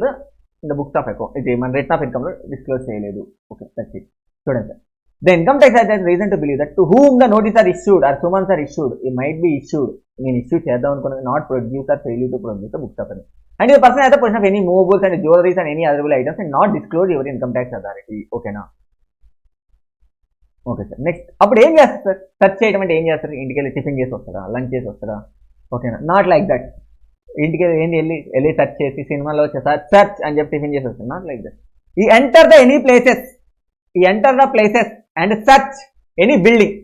the books of account, ఇది మన రిటర్న్ ఆఫ్ ఇన్కమ్లో డిస్క్లోజ్ చేయలేదు. Okay that's it. చూడండి sir, the income tax has reason to believe that to whom the notice are issued or summons are issued, it might be issued, నేను issue చేద్దాం అనుకున్నది not produce or fail to produce the books of అని. And the person అయితే position of any movables and jewelleries and any other valuable items and not disclose ఎవరి income tax authority. ఓకేనా? Okay sir. Next అప్పుడు ఏం చేస్తారు sir? Search చేయడం అంటే ఏం చేస్తారు? ఇంటికి వెళ్ళి టిఫిన్ చేసి వస్తారా, లంచ్ చేసి వస్తారా? ఓకేనా? Not like that. ఇంటికి ఏంటి వెళ్ళి సెర్చ్ చేసి సినిమాలో వచ్చేసారి సెర్చ్ అని చెప్పి టిఫిన్ చేసి వస్తారు. Not like that. ఈ ఎంటర్ ద ఎనీ ప్లేసెస్, ఈ enter the places and search any building.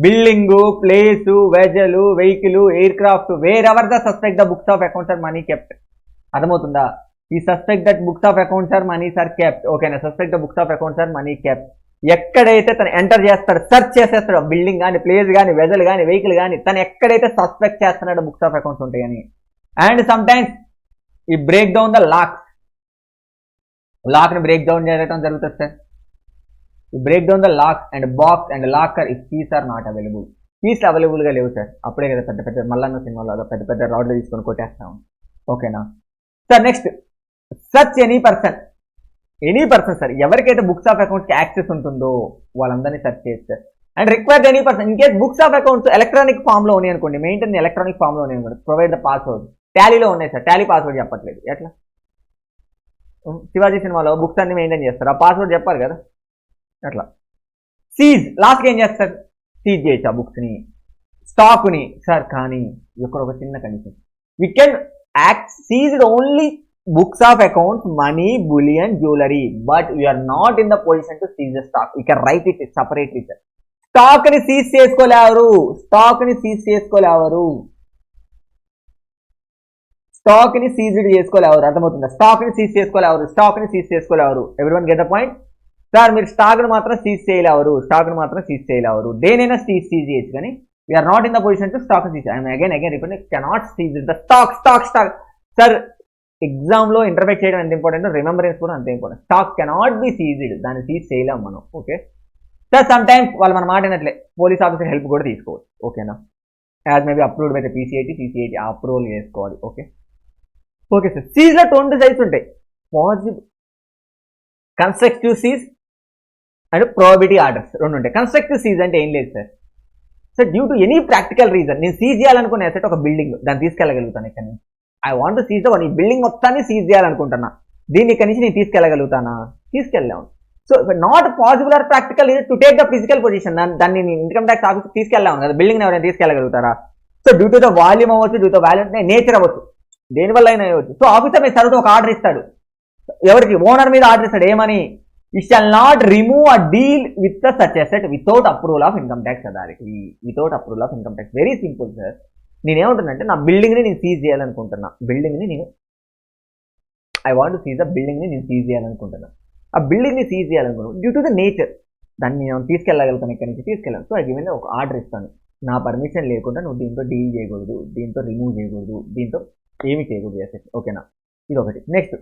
Building, place, vessel, vehicle, aircraft, wherever the suspect the books of accounts or money kept. అర్థమవుతుందా? ఈ suspect that books of accounts or monies are kept. ఓకేనా? Suspect the books of accounts or money kept. ఎక్కడైతే తను enter చేస్తాడు, search చేసేస్తాడు, building కానీ, place కానీ, vessel కానీ, వెహికల్ కానీ, తను ఎక్కడైతే సస్పెక్ట్ చేస్తున్నాడో బుక్స్ ఆఫ్ అకౌంట్స్ ఉంటాయని. అండ్ సమ్ టైమ్స్ ఈ బ్రేక్ డౌన్ ద లాక్ని బ్రేక్ డౌన్ చేయడం జరుగుతుంది sir. Break down the lock and box and locker if keys are not available. Keys అవైలబుల్గా లేవు సార్. అప్పుడే కదా పెద్ద పెద్ద మల్లన్న సినిమాలో పెద్ద పెద్ద రాడ్లు తీసుకొని కొట్టేస్తాం. ఓకేనా sir? Next, such any person sir, ఎవరికైతే బుక్స్ ఆఫ్ అకౌంట్స్కి యాక్సెస్ ఉంటుందో వాళ్ళందరినీ సెర్చ్ చేస్తారు. And required any person in case books of accounts electronic ఫామ్లో ఉన్నాయి అనుకోండి, మెయింటైన్ ఎలక్ట్రానిక్ ఫామ్లో ఉన్నాయి అనుకోండి, ప్రొవైడ్ ద పాస్వర్డ్. టాలీలో ఉన్నాయి సార్, టాలీ పాస్వర్డ్ చెప్పట్లేదు. ఎట్లా? శివాజీ సినిమాలో బుక్స్ అన్ని మెయింటైన్ చేస్తారు, ఆ పాస్వర్డ్ చెప్పాలి కదా. అట్లా. సీజ్, లాస్ట్కి ఏం చేస్తారు? సీజ్ చేయొచ్చు ఆ బుక్స్ని, స్టాక్ని సార్. కానీ ఇక్కడ ఒక చిన్న condition, we can act seized only books of accounts, money, bullion, jewelry, but we are not in the position to seize the stock. We can write it separately, sir. Stock ni seize చేసుకోలేరు, stock ని seize చేసుకోలేరు, stock ని seize చేసుకోలేరు. అర్థమవుతుందా? stock ని seize చేసుకోలేరు, stock ని seize చేసుకోలేరు. Everyone get the point? Sir మీరు స్టాక్ ని మాత్రం సీజ్ చేయలేరు, దేనైనా సీజ్ చేయొచ్చు, కానీ we are not in the position to stock seize. I am again repeating, cannot seize the stock. Sir ఎగ్జామ్లో ఇంటర్ప్రెట్ చేయడం ఎంత ఇంపార్టెంట్, రిమెంబరెన్స్ కూడా అంతే important. Stock cannot be seized, దాన్ని సీజ్ చేయలేం మనం. Okay sir? సమ్ టైమ్స్ వాళ్ళు మన మాట అయినట్లే పోలీస్ ఆఫీసర్ హెల్ప్ కూడా తీసుకోవచ్చు. ఓకేనా? యాజ్ మేబీ అప్రూవ్డ్ అయితే PCIT ఆ అప్రూవల్ చేసుకోవాలి. Okay sir. సీజ్లో 2 సైజ్ ఉంటాయి, possible constructive seize and prohibitory orders 2 ఉంటాయి. కన్స్ట్రక్టివ్ సీజ్ అంటే ఏం లేదు sir. Sir due to any practical reason నేను సీజ్ చేయాలనుకునే అసెట్ ఒక బిల్డింగ్, దాన్ని తీసుకెళ్ళగలుగుతాను. ఇక్కడ నుంచి I want seize the one, ఈ బిల్డింగ్ మొత్తాన్ని సీజ్ చేయాలనుకుంటున్నా, దీన్ని ఇక్కడి నుంచి నేను తీసుకెళ్ళగలుగుతానా? తీసుకెళ్ళాను. So not possible or practical to take the physical position. దాన్ని ఇన్కమ్ ట్యాక్స్ ఆఫీస్ తీసుకెళ్ళాను కదా, బిల్డింగ్ ఎవరైనా తీసుకెళ్ళగలుగుతారా? So due to the volume అవ్వచ్చు, డ్యూ టు వాల్యూమ్ నేచర్ అవ్వచ్చు, దేనివల్ల అయినా అవ్వచ్చు. సో ఆఫీసర్ మీద సరుకు ఒక ఆర్డర్ ఇస్తాడు, ఎవరికి? ఓనర్ మీద ఆర్డర్ ఇస్తాడు. ఏమని? You shall not remove a deal with such asset without approval of income tax authority. Without approval of income tax. Very simple sir. నేనేమంటున్నానంటే నా బిల్డింగ్ని నేను సీజ్ చేయాలనుకుంటున్నా, ఐ వాంట్ సీజ్ ద బిల్డింగ్ని నేను సీజ్ చేయాలనుకుంటున్నా, ఆ బిల్డింగ్ని సీజ్ చేయాలనుకుంటున్నాను డ్యూ టు ద నేచర్. దాన్ని నేను తీసుకెళ్ళగలుగుతాను, ఇక్కడి నుంచి తీసుకెళ్ళాను. సో అది మీద ఒక ఆర్డర్ ఇస్తాను, నా పర్మిషన్ లేకుండా నువ్వు దీంతో డీల్ చేయకూడదు, దీంతో రిమూవ్ చేయకూడదు, దీంతో ఏమి చేయకూడదు అసెట్. ఓకేనా? ఇది ఒకటి. Next,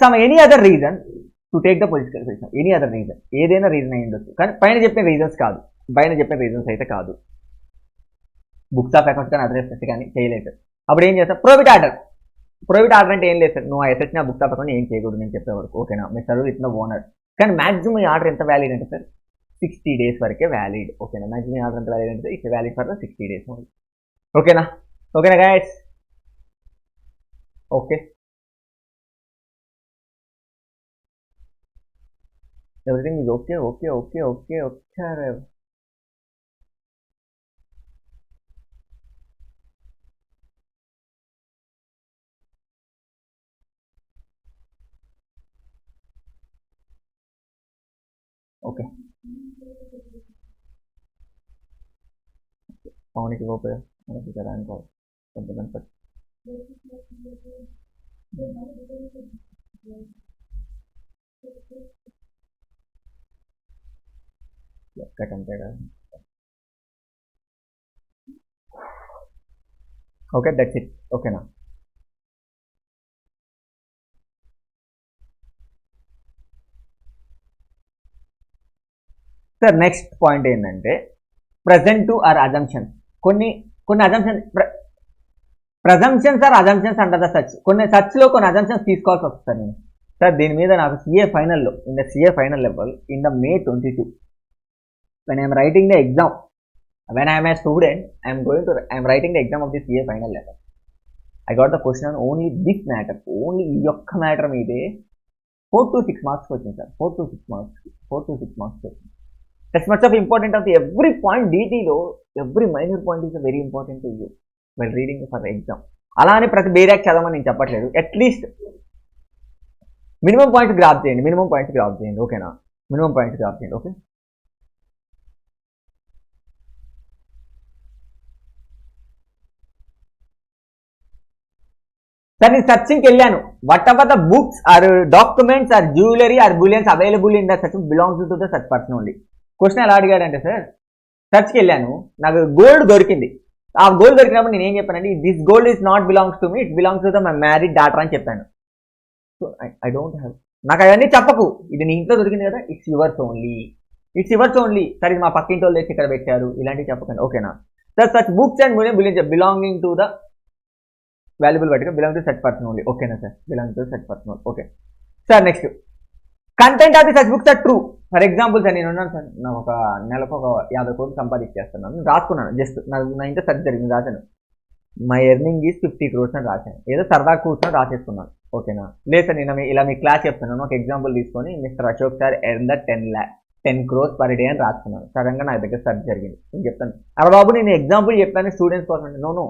some any other reason to take the political position. Any other reason, ఏదైనా రీజన్ అయి ఉండొచ్చు, కానీ పైన చెప్పిన రీజన్స్ కాదు, అయితే కాదు. బుక్స్ ఆఫ్ అకౌంట్స్ కానీ అదర్ అసెట్స్ కానీ చేయలేదు. అప్పుడు ఏం చేస్తాం? ప్రోవిట్ ఆర్డర్ అంటే ఏం లేదు సార్, నువ్వు ఆ అసెట్ని ఆ బుక్స్ ఆఫ్ అకౌంట్ ఏం చేయకూడదు నేను చెప్పే వరకు. ఓకేనా? మీ సర్వ్ ఇచ్చిన ఓనర్. కానీ మాక్సిమం ఈ ఆర్డర్ ఎంత వ్యాలిడ్ అంటే సార్ 60 days వరకే వ్యాలిడ్. ఓకేనా? మాక్సిమం ఆర్డర్ ఎంత వ్యాలిడ్ అంటే ఇట్స్ వ్యాలిడ్ ఫర్ 60 days. ఓకేనా guys? Okay, everything is okay. Okay, పవన్కి ఓకే, మనకి కదా అనుకో కొంతమంది ఎక్కడంటే ఓకే, దట్స్ ఇట్. ఓకేనా? సార్ నెక్స్ట్ పాయింట్ ఏంటంటే ప్రజెంట్ ఆర్ అజంప్షన్స్. కొన్ని presumptions or assumptions under the సచ్. కొన్ని సచ్లో కొన్ని అజంప్షన్స్ తీసుకోవాల్సి వస్తుంది నేను. సార్ దీని మీద నాకు CA ఫైనల్లో in the CA final level in the May 22 when I am writing the exam, when I am a student, I am writing the exam of the CA final level. I got the question on only this matter, only ఈ యొక్క matter మీదే 4 to 6 marks వచ్చింది sir. 4 to 6 marks వచ్చింది. That's much of important of the every point DTలో every minor point is very important to you while reading for the exam. అలా అని ప్రతి బేరాక్ చదవమని నేను చెప్పట్లేదు. అట్లీస్ట్ మినిమం పాయింట్స్ గ్రాప్ చేయండి. ఓకేనా? మినిమం పాయింట్స్ గ్రాప్ చేయండి. ఓకే సార్ నేను సర్చింగ్కి వెళ్ళాను, whatever the books or documents or jewellery or bullions available in the search belongs to the search person only. Question ఎలా అడిగాడంటే సార్, సర్చ్కి వెళ్ళాను, నాకు గోల్డ్ దొరికింది, ఆ గోల్డ్ దొరికినప్పుడు నేను ఏం చెప్పానండి, this gold is not belongs to me, it belongs to the my married daughter అని చెప్పాను. సో ఐ డోంట్ హ్యావ్, నాకు అవన్నీ చెప్పకు, ఇది నీ ఇంట్లో దొరికింది కదా, it's yours only, it's yours only. సరే ఇది మా పక్కింటి వాళ్ళు తెచ్చి ఇక్కడ పెట్టారు, ఇలాంటివి చెప్పకండి, ఓకేనా. Sir such books and belonging to the valuable బట్టిగా belong to such person only, ఓకేనా sir, belong to such person only, okay sir. Next content of the such books are true. For example sir నేను ఉన్నాను sir, నాకు ఒక నెలకు ఒక 50 కోట్లు సంపాదించేస్తున్నాను, రాసుకున్నాను, జస్ట్ నా ఇంట్లో సర్చ్ జరిగింది, రాశాను మై ఎర్నింగ్ ఈజ్ 50 crores అని రాశాను, ఏదో సరదా కూర్చొని రాసేసుకున్నాను, ఓకేనా. లేదు సార్ నేను ఇలా మీ క్లాస్ చెప్తున్నాను, ఒక ఎగ్జాంపుల్ తీసుకొని mister Ashok sir earn the 10 crores per day అని రాసుకున్నాను, సడన్గా నా దగ్గర సర్చ్ జరిగింది, నేను చెప్తాను అరే బాబు నేను ఎగ్జాంపుల్ చెప్పాను స్టూడెంట్స్ కోసం, know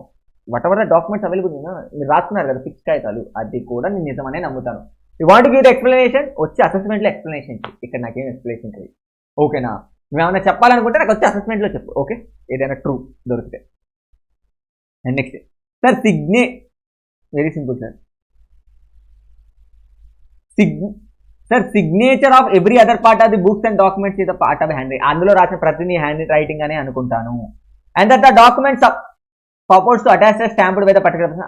what ever the documents available మీరు రాసుకున్నారు కదా ఫిక్స్ కాగితాలు, అది కూడా నేను నిజమనే నమ్ముతాను. యూ వాంట్ గివ్ ఎక్స్ప్లెనేషన్, వచ్చి అసెస్మెంట్లో ఎక్స్ప్లెనేషన్, ఇక్కడ నాకేం ఎక్స్ప్లెనేషన్ లేదు, ఓకేనా. నువ్వు ఏమైనా చెప్పాలనుకుంటే నాకు వచ్చి అసెస్మెంట్లో చెప్పు, ఓకే, ఏదైనా ట్రూ దొరికితే. And next sir very simple sir, signature of every other part of the books and documents is the part of handwriting, అందులో రాసిన ప్రతిని హ్యాండ్ రైటింగ్ అనే అనుకుంటాను. And that the documents purpose to attach stamped by the particular person,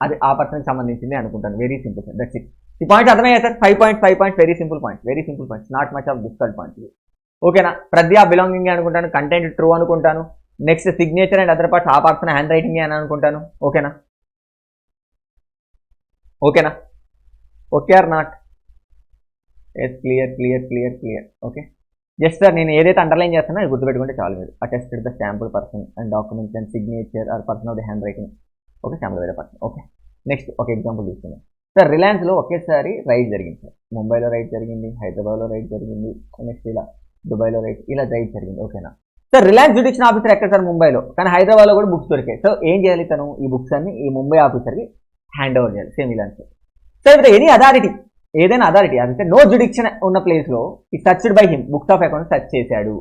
అది ఆ పర్సన్కి సంబంధించింది అనుకుంటాను. Very simple sir, that's it. ఈ పాయింట్స్ అర్థమయ్యాయి sir, 5 points very simple points, not much of difficult points, ఓకేనా. ప్రతి ఆ బిలాంగింగ్ అనుకుంటాను, కంటెంట్ ట్రూ అనుకుంటాను, next signature and other parts ఆ పర్సన్ హ్యాండ్ రైటింగ్ అని అనుకుంటాను, ఓకేనా. Okay or not? Yes, clear, okay. Just sir నేను ఏదైతే అండర్లైన్ చేస్తానో అది గుర్తుపెట్టుకుంటే చాలు మీరు. Attested the stamped person and documents and signature or person of the handwriting, okay, stamped by the person, okay. Next ఒక ఎగ్జాంపుల్ తీసుకుందాం sir. రిలయన్స్లో ఒకేసారి రైడ్ జరిగింది సార్, ముంబైలో రైడ్ జరిగింది, హైదరాబాద్లో రైడ్ జరిగింది, నెక్స్ట్ ఇలా దుబాయ్లో రైడ్, ఇలా రైడ్ జరిగింది, ఓకేనా. సార్ రిలయన్స్ జ్యుడిషియల్ ఆఫీసర్ ఎక్కడ సార్, ముంబైలో, కానీ హైదరాబాద్లో కూడా బుక్స్ దొరికాయి. సో ఏం చేయాలి, తను ఈ బుక్స్ అన్ని ఈ ముంబై ఆఫీసర్కి హ్యాండ్ ఓవర్ చేయాలి, సేమ్ ఇలాంటి. సో ఇప్పుడు ఎనీ అథారిటీ, ఏదైనా అథారిటీ అంటే నో జ్యుడిక్షన్ ఉన్న ప్లేస్లో ఈ searched by him books of account search చేశాడు.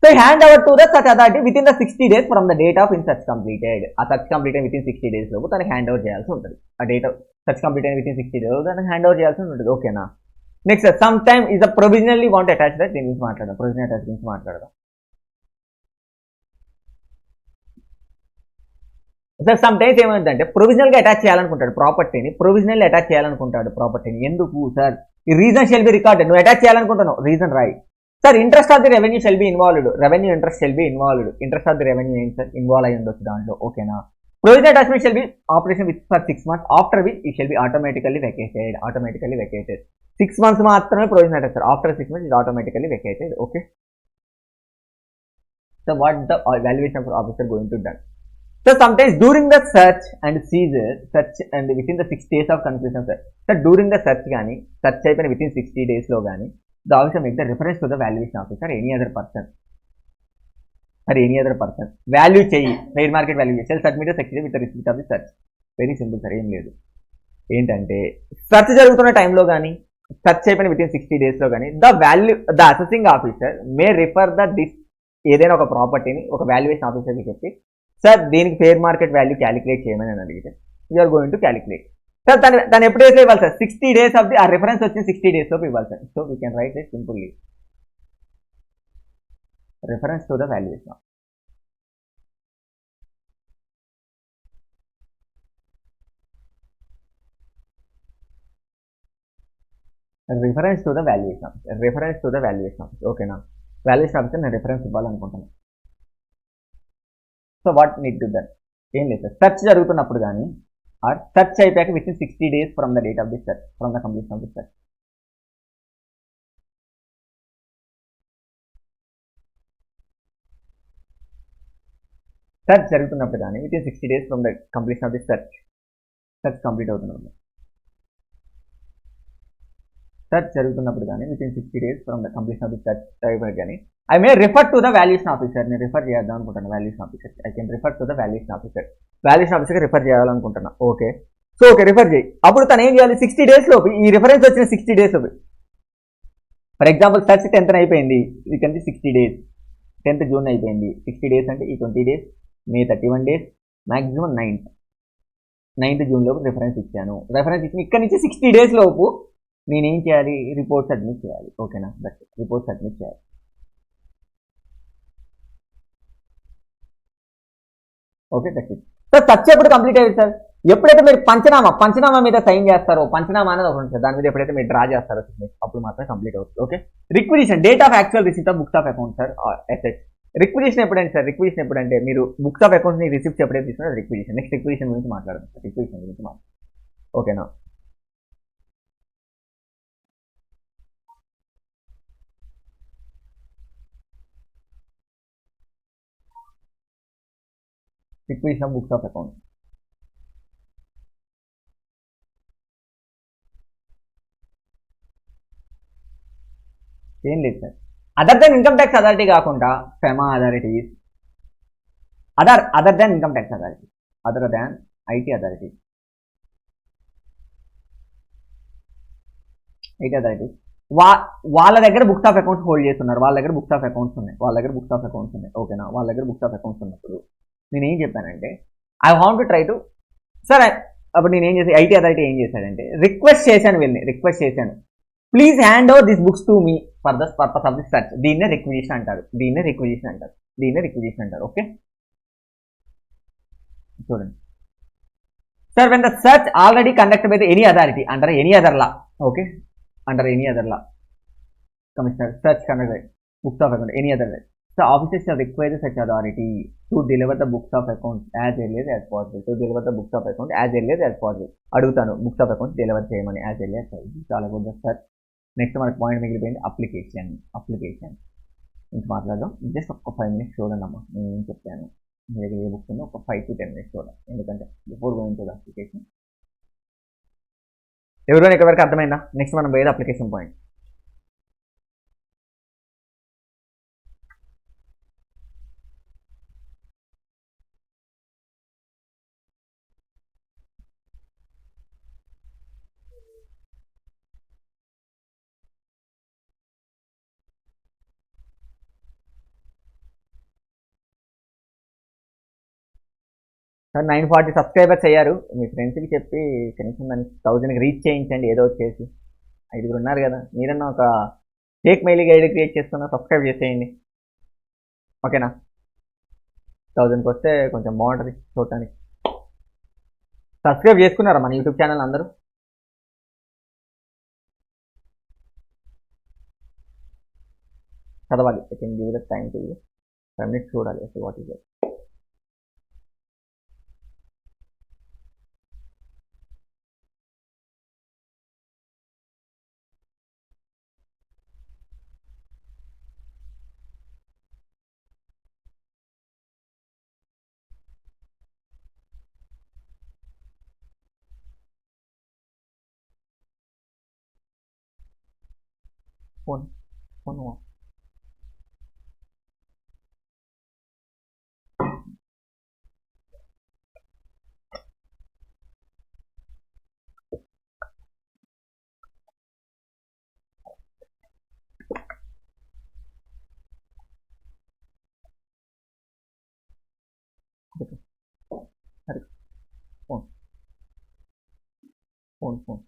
So hand over to the such authority with in the 60 days from the date of in search completed. ఆ search complete within 60 days లోపు తనకి hand over చేయాల్సి ఉంటుంది. ఆ date of search complete within 60 days తనకి hand over చేయాల్సి ఉంటుంది, ఓకేనా. Next some time is the provisionally want attach that, దీని గురించి మాట్లాడదాం, ప్రొవిజనల్ అటాచ్ గురించి మాట్లాడదాం. సార్ సమ్ టైమ్స్ ఏమైందంటే ప్రొవిజనల్గా అటాచ్ చేయాలనుకుంటాడు ప్రాపర్టీని, ప్రొవిజనల్ అటాచ్ చేయాలనుకుంటాడు ప్రాపర్టీని. ఎందుకు సార్? ఈ రీజన్ షెల్ బి రికార్డెడ్. నువ్వు అటాచ్ చేయాలనుకుంటున్నావు, రీజన్ రాయి. Sir interest of the revenue shall be involved, revenue interest shall be involved. Interest of the revenue ఏంటి సార్? ఇన్వాల్వ్ అయ్యి ఉండొచ్చు దాంట్లో, ఓకేనా. Provisional attachment shall be operation with for 6 months, after which ఈ shall be automatically vacated. 6 months మాత్రమే provisional attach sir, after 6 months it automatically vacated, okay. So what the valuation of officer going to done? So sometimes during the search and seizure, search and within the 6 days of conclusion, sir, during the search gaani, search అయిపోయిన within 60 days లో గానీ, the officer make the reference to the valuation officer any other person, value చేయి, fair market value shall submit the secretary with the receipt of the search. Very simple sir, ఏం లేదు. ఏంటంటే search జరుగుతున్న టైంలో కానీ, search అయిపోయిన with in 60 days లో కానీ, the assessing officer May refer this ఏదైనా ఒక ప్రాపర్టీని ఒక వాల్యుయేషన్ ఆఫీసర్కి చెప్పి, సార్ దీనికి ఫేర్ మార్కెట్ వాల్యూ క్యాలిక్యులేట్ చేయమని అని అడిగితే you're going to calculate. Sir తను ఎప్పుడు డేస్లో ఇవ్వాలి సార్? 60 days ఆఫ్ ది ఆ రిఫరెన్స్ వచ్చిన 60 days లోపు ఇవ్వాలి sir. So we can write it simply, reference to the valuation, ఓకేనా. వాల్యుయేషన్ ఆఫీసర్ నేను రిఫరెన్స్ ఇవ్వాలనుకుంటున్నాను. So what need to that? ఏం లేదు సార్, సెర్చ్ జరుగుతున్నప్పుడు కానీ ఆర్ సెర్చ్ అయిపోయాక within 60 days from the date of the search, from the completion of the search. Search జరుగుతున్నప్పుడు కానీ within 60 days from the completion of the search complete అవుతున్నప్పుడు, search జరుగుతున్నప్పుడు కానీ within 60 days from the completion of the search అయిపోయాక కానీ I may refer to the valuation officer. నేను refer చేద్దాం అనుకుంటాను valuation officer. I can refer to the valuation ఆఫీసర్కి refer చేయాలనుకుంటున్నా, ఓకే. సో ఓకే రిఫర్ చేయి. అప్పుడు తను ఏం చేయాలి? 60 days లోపు ఈ రిఫరెన్స్ వచ్చిన 60 days లోపు, ఫర్ ఎగ్జాంపుల్ సెర్చ్ 10th అయిపోయింది, ఇది కంటే 60 days, 10th June అయిపోయింది, 60 days అంటే ఈ 20 days, May 31 days, maximum 9th. 9th June లోపు రిఫరెన్స్ ఇచ్చాను. రిఫరెన్స్ ఇచ్చిన ఇక్కడ నుంచి 60 days లోపు నేనేం చేయాలి? రిపోర్ట్ సబ్మిట్ చేయాలి. ఓకేనా? దట్ రిపోర్ట్ సబ్మిట్ చేయాలి. Okay, that it. Sir search ఎప్పుడు కంప్లీట్ అయ్యింది సార్? ఎప్పుడైతే మీరు పంచనామా మీద సైన్ చేస్తారో, పంచనామా అనేది ఒకటి ఉంటుంది, దాని మీద ఎప్పుడైతే మీరు డ్రా చేస్తారో అప్పుడు మాత్రమే కంప్లీట్ అవుతుంది. Okay, requisition date of actual receipt of books of account sir, ఎస్హెచ్. రిక్విజిషన్ ఎప్పుడంటే సార్, రిక్విజిషన్ ఎప్పుడంటే మీరు బుక్స్ ఆఫ్ అకౌంట్స్ ని రిసిప్ట్స్ ఎప్పుడైతే తీసుకున్నారో రిక్విజిషన్. నెక్స్ట్ రిక్విజిషన్ గురించి మాట్లాడదాం సార్, రిక్విజిషన్ గురించి మాట్లాడదాం. ఓకేనా? Requisition of books of account ఏం లేదు sir. Other than income tax authority కాకుండా FEMA authorities, other than income tax authority, other than IT authority, వాళ్ళ దగ్గర బుక్స్ ఆఫ్ అకౌంట్స్ హోల్డ్ చేస్తున్నారు. వాళ్ళ దగ్గర బుక్స్ ఆఫ్ అకౌంట్స్ ఉన్నాయి. ఓకేనా? వాళ్ళ దగ్గర బుక్స్ ఆఫ్ అకౌంట్స్ ఉన్నప్పుడు నేను ఏం చెప్పానంటే, I want to try to sir. అప్పుడు నేను ఏం చేసి, ఐటీ అథారిటీ ఏం చేశాడంటే, రిక్వెస్ట్ చేశాను, please hand over this books to me for the purpose of the search. దీన్నే రిక్విజిషన్ అంటారు. ఓకే, చూడండి sir, when the search already conducted by any authority under any other law. Okay, under any other law, commissioner search conducted books of account any other. So officers shall require such authority to deliver the books of accounts as early as possible. అడుగుతాను books of accounts deliver చేయమని as early as possible. చాలా good sir. Next మనకి point మిగిలిపోయింది application నుంచి మాట్లాడదాం. Just ఒక 5 minutes చూడండి అమ్మా, నేను ఏం చెప్పాను. మీ దగ్గర ఏ బుక్స్ ఉందో ఒక 5 to 10 minutes చూడండి, ఎందుకంటే before going to the application. ఎవరైనా ఇక్కడ వరకు అర్థమైందా? నెక్స్ట్ మనం పోయేది అప్లికేషన్ పాయింట్. సార్ 940 సబ్స్క్రైబర్స్ అయ్యారు. మీ ఫ్రెండ్స్కి చెప్పి కనీసం దాన్ని 1000కి రీచ్ చేయించండి, ఏదో వచ్చేసి 5 ఉన్నారు కదా, మీరన్నా ఒక టేక్ మెయిల్ గైడ్ క్రియేట్ చేస్తున్నా, సబ్స్క్రైబ్ చేసేయండి. ఓకేనా? 1000కి వస్తే కొంచెం బాగుంటుంది చూడటానికి. సబ్స్క్రైబ్ చేసుకున్నారా మన యూట్యూబ్ ఛానల్ అందరూ? చదవాలి. I can give the time to you. 5 minutes చూడాలి అసలు వాట్ ఈస్. ఫోన్ ఫోన్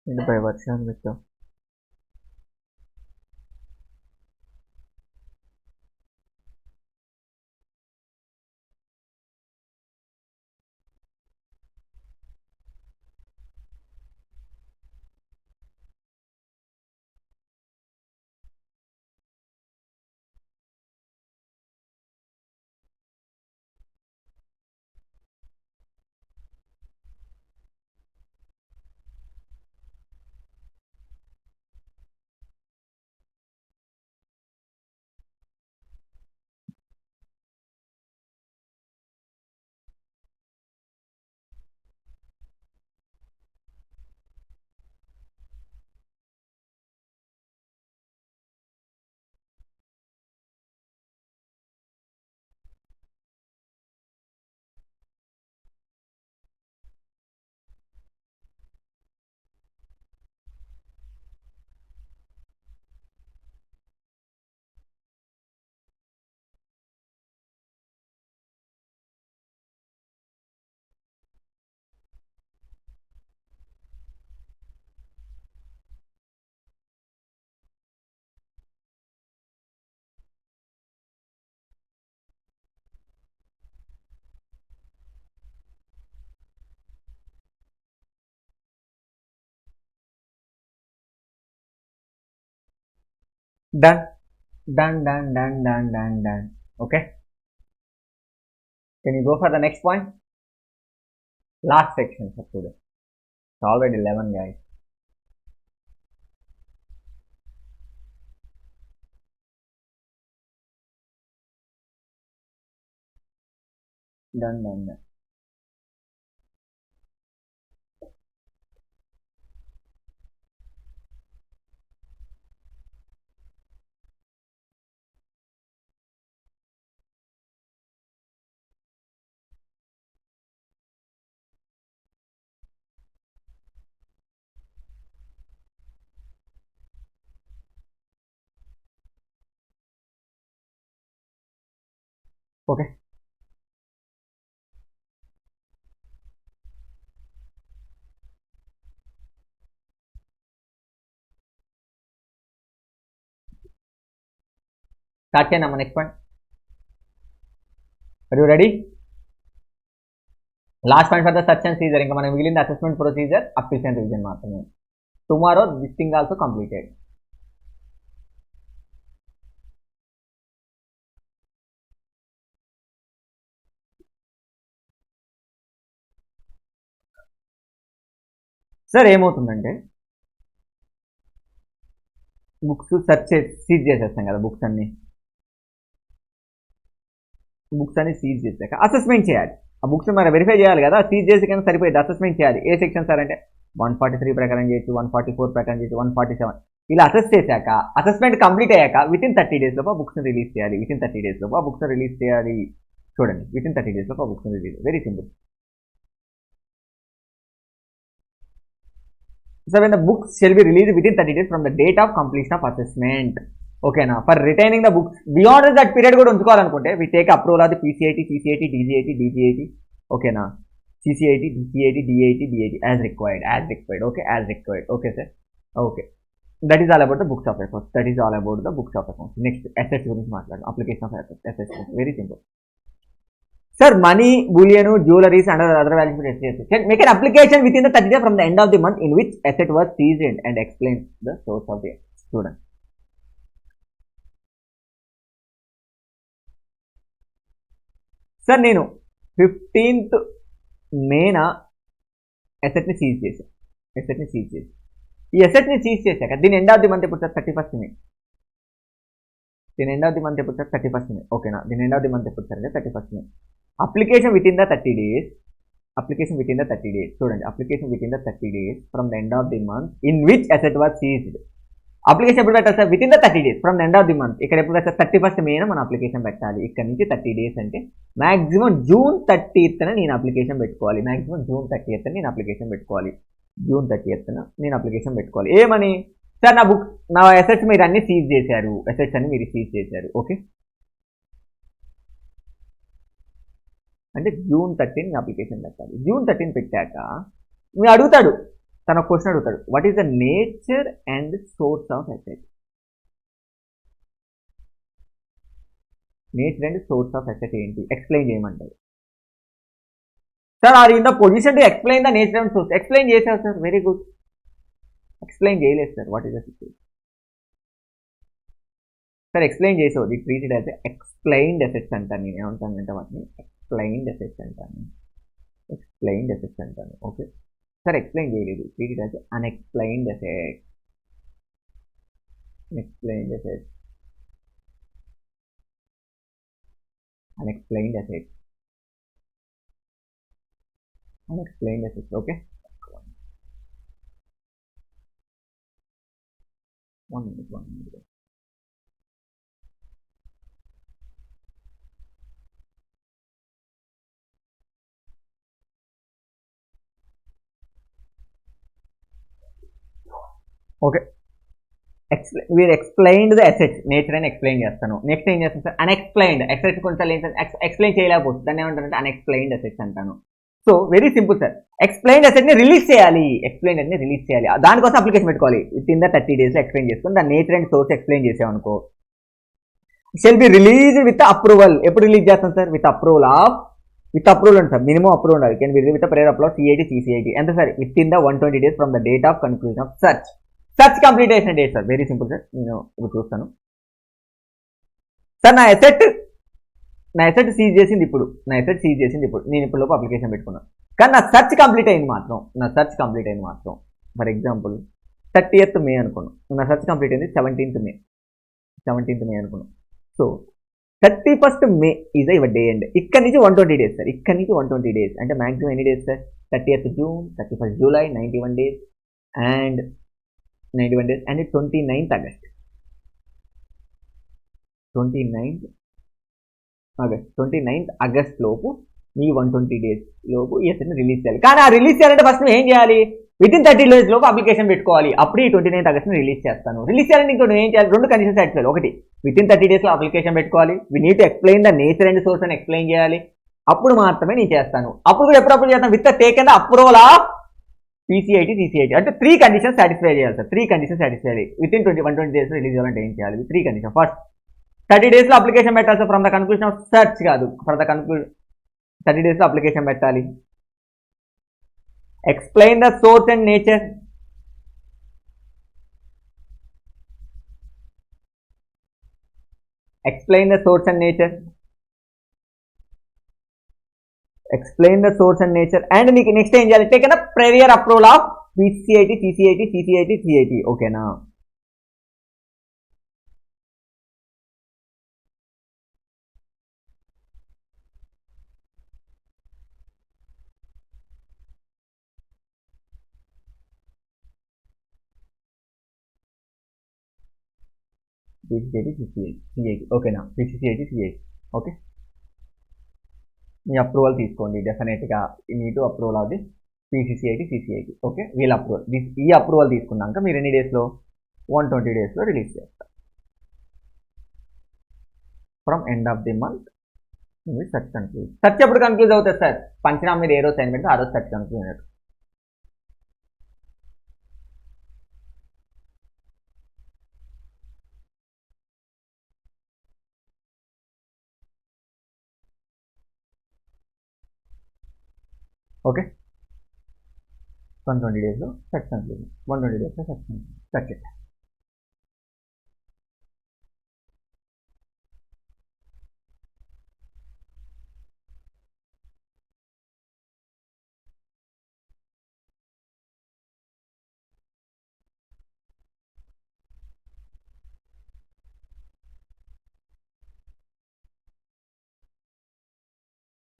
ఏంటి వర్షాన్ని పెట్టావు? Done. Done, done, done, done, done, done. Okay. Can you go for the next point? Last section for today. It's already 11, guys. Done, done, done. Okay. Start చేయండి next point. Are you ready? Last point for the search and seizure. ఇంకా మనం మిగిలింది assessment procedure, application revision మాత్రమే. Tomorrow this thing also completed. Sir ఏమవుతుందంటే books search seize చేసేస్తాం కదా, books అన్ని seize చేసాక అసెస్మెంట్ చేయాలి. ఆ బుక్స్ మరి వెరిఫై చేయాలి కదా, సీజ్ చేసి కానీ సరిపోయింది, అసెస్మెంట్ చేయాలి. ఏ సెక్షన్ సార్ అంటే 143 ప్రకారం చేయొచ్చు, 144 ప్రకారం చేయొచ్చు, 147 ఇలా అసెస్ చేశాక అసెస్మెంట్ కంప్లీట్ అయ్యాక వితిన్ 30 days లోపు ఆ బుక్స్ రిలీజ్ చేయాలి. వితిన్ 30 days లోపు ఆ బుక్స్ రిలీజ్ చేయాలి. చూడండి, వితిన్ 30 days లోపు ఆ books release. Very simple. So when the books shall be released within 30 days from the date of completion of assessment. ఓకేనా? For retaining the books beyond that period కూడా ఉంచుకోవాలనుకుంటే we take approval of the PCIT, CCIT, DGIT. ఓకేనా? CCIT, DCIT, DIT as required. Okay, as required. Okay sir. Okay, that is all about the books of accounts. Next assets గురించి మాట్లాడడం. Application of assets very simple. Sir, money, bullion, jewelries, and other valuables. Can make an application within the 30 days from the end of the month in which asset was seized and explain the source of the student. Sir, నేను 15th May asset ని seize చేశాను. ఈ asset ని seize చేశాక దీని end of the month ఎప్పుడు sir? 31st May. దీని end of the month ఎప్పుడు సార్? 31st May. ఓకేనా? దీని ఎండ్ ఆఫ్ ది మంత్ ఎప్పుడు సార్ అంటే 31st May. Application within the 30 days. చూడండి, application within the 30 days from the end of the month in which asset was seized. Application ఎప్పుడు పెట్టాలి sir? Within the 30 days from the end of the month. ఇక్కడ ఎప్పుడు sir? 31st May మనం application పెట్టాలి. ఇక్కడ నుంచి 30 days అంటే maximum June 30th నేను అప్లికేషన్ పెట్టుకోవాలి. June 30th నేను అప్లికేషన్ పెట్టుకోవాలి. ఏమని సార్? నా అసెట్స్ మీరు అన్ని సీజ్ చేశారు. ఓకే, అంటే June 13 అప్లికేషన్ పెట్టాలి. June 13 పెట్టాక మీరు అడుగుతాడు, తన క్వశ్చన్ అడుగుతాడు, what is the nature and source of asset. ఏంటి? ఎక్స్ప్లెయిన్ చేయమంటారు. Sir are in the position to explain the nature and source. Explain చేశారు సార్, వెరీ గుడ్. ఎక్స్ప్లెయిన్ చేయలేదు sir. What is the situation? Sir explain చేసావు, the treated as explained assets అంటాను. నేను ఏమంటానంటే వాటిని explained assets అంటాను. Okay sir, explain చేయలేదు, treated as unexplained assets. Okay, 1 minute. Okay, వీరు ఎక్స్ప్లెయిన్డ్ ద అసెట్స్, నేచర్ అని ఎక్స్ప్లెయిన్ చేస్తాను. నెక్స్ట్ ఏం చేస్తాను సార్? అన్ఎక్స్ప్లెయిన్డ్ అసెట్స్ కొంచెం ఎక్స్ప్లెయిన్ చేయలేకపోతుంది, దాన్ని ఏమంటారంటే అన్ఎక్స్ప్లెయిన్డ్ అసెట్స్ అంటాను. So very simple sir, explained asset ని రిలీజ్ చేయాలి. దానికోసం అప్లికేషన్ పెట్టుకోవాలి. With in the 30 days explain చేసుకుని దాని నేచర్ అండ్ సోర్స్ ఎక్స్ప్లెయిన్ చేసామనుకో, shall be release with approval. ఎప్పుడు రిలీజ్ చేస్తాం సార్? విత్ అప్రూవల్ అండి సార్, మినిమం అప్రూవల్ ఉండాలి. Can be with prior approval CIT, CCIT ఎంత sir? With in the 120 days from the date of conclusion of search. Search complete అయిన date sir, very simple sir. నేను ఇప్పుడు చూస్తాను sir. నా asset seize చేసింది ఇప్పుడు, నేను ఇప్పుడు లోపు అప్లికేషన్ పెట్టుకున్నాను. కానీ నా సెర్చ్ కంప్లీట్ అయింది మాత్రం ఫర్ ఎగ్జాంపుల్ 30th మే అనుకున్నాను. నా సెర్చ్ కంప్లీట్ అయింది 17th మే అనుకున్నాను. So 31st May is your day end. ఇక్కడ నుంచి 120 డేస్ సార్, అంటే మాక్సిమం ఎన్ని days sir? 30th June, 31st July, 91 days and 29th August. 29th August లోపు మీ 120 డేస్ లోపు ఈ అసెట్ని రిలీజ్ చేయాలి. కానీ ఆ రిలీజ్ చేయాలంటే ఫస్ట్ నువ్వు ఏం చేయాలి? వితిన్ 30 days లోపు అప్లికేషన్ పెట్టుకోవాలి. అప్పుడు ఈ 29th ఆగస్ట్ని రిలీజ్ చేస్తాను. రిలీజ్ చేయాలంటే ఇంకోటి ఏం చేయాలి? 2 కండిషన్స్ యాక్చువల్. ఒకటి, వితిన్ 30 days లో అప్లికేషన్ పెట్టుకోవాలి. We need to explain the nature and source అని ఎక్స్ప్లెయిన్ చేయాలి. అప్పుడు మాత్రమే నేను చేస్తాను. అప్పుడు కూడా ఎప్పుడప్పుడు చేస్తాను with taken the approval of PCIT, CCIT. అంటే 3 కండిషన్స్ సాటిస్ఫై చేయాలి సార్. 3 కండిషన్స్ సాటిస్ఫై చేయాలి. వితిన్ 120 days రిలీజ్ చేయాలంటే ఏం చేయాలి? 3 కండిషన్. ఫస్ట్ 30 days లో అప్లికేషన్ పెట్టాలి sir. From the conclusion of search కాదు, ఫ్రమ్ ద కన్క్లూజన్ 30 days లో అప్లికేషన్ పెట్టాలి. Explain the source and nature. Explain the source and nature. And next ఏం చేయాలి? Take a prior approval of PCIT, CCIT. ఓకేనా? PCCIT. ఓకేనా? PCCIT, CIT. Okay, మీ approval తీసుకోండి. డెఫినెట్గా నీటు అప్రూవల్ అవుది PCCIT, CCIT. ఓకే, వీళ్ళ అప్రూవల్. ఈ అప్రూవల్ తీసుకున్నాక మీరు ఎన్ని డేస్లో? 120 daysలో రిలీజ్ చేస్తారు. From end of the month search conclude. Search ఎప్పుడు కన్క్లూజ్ అవుతుంది సార్? పంచనామా మీరు ఏ రోజు సైన్ పెడితే ఆ రోజు సెర్చ్ కన్క్లూజ్ అయినట్టు. ఓకే, 120 daysలో సెర్చ్ కన్క్లూజన్. 120 daysలో search conclusion. That's it.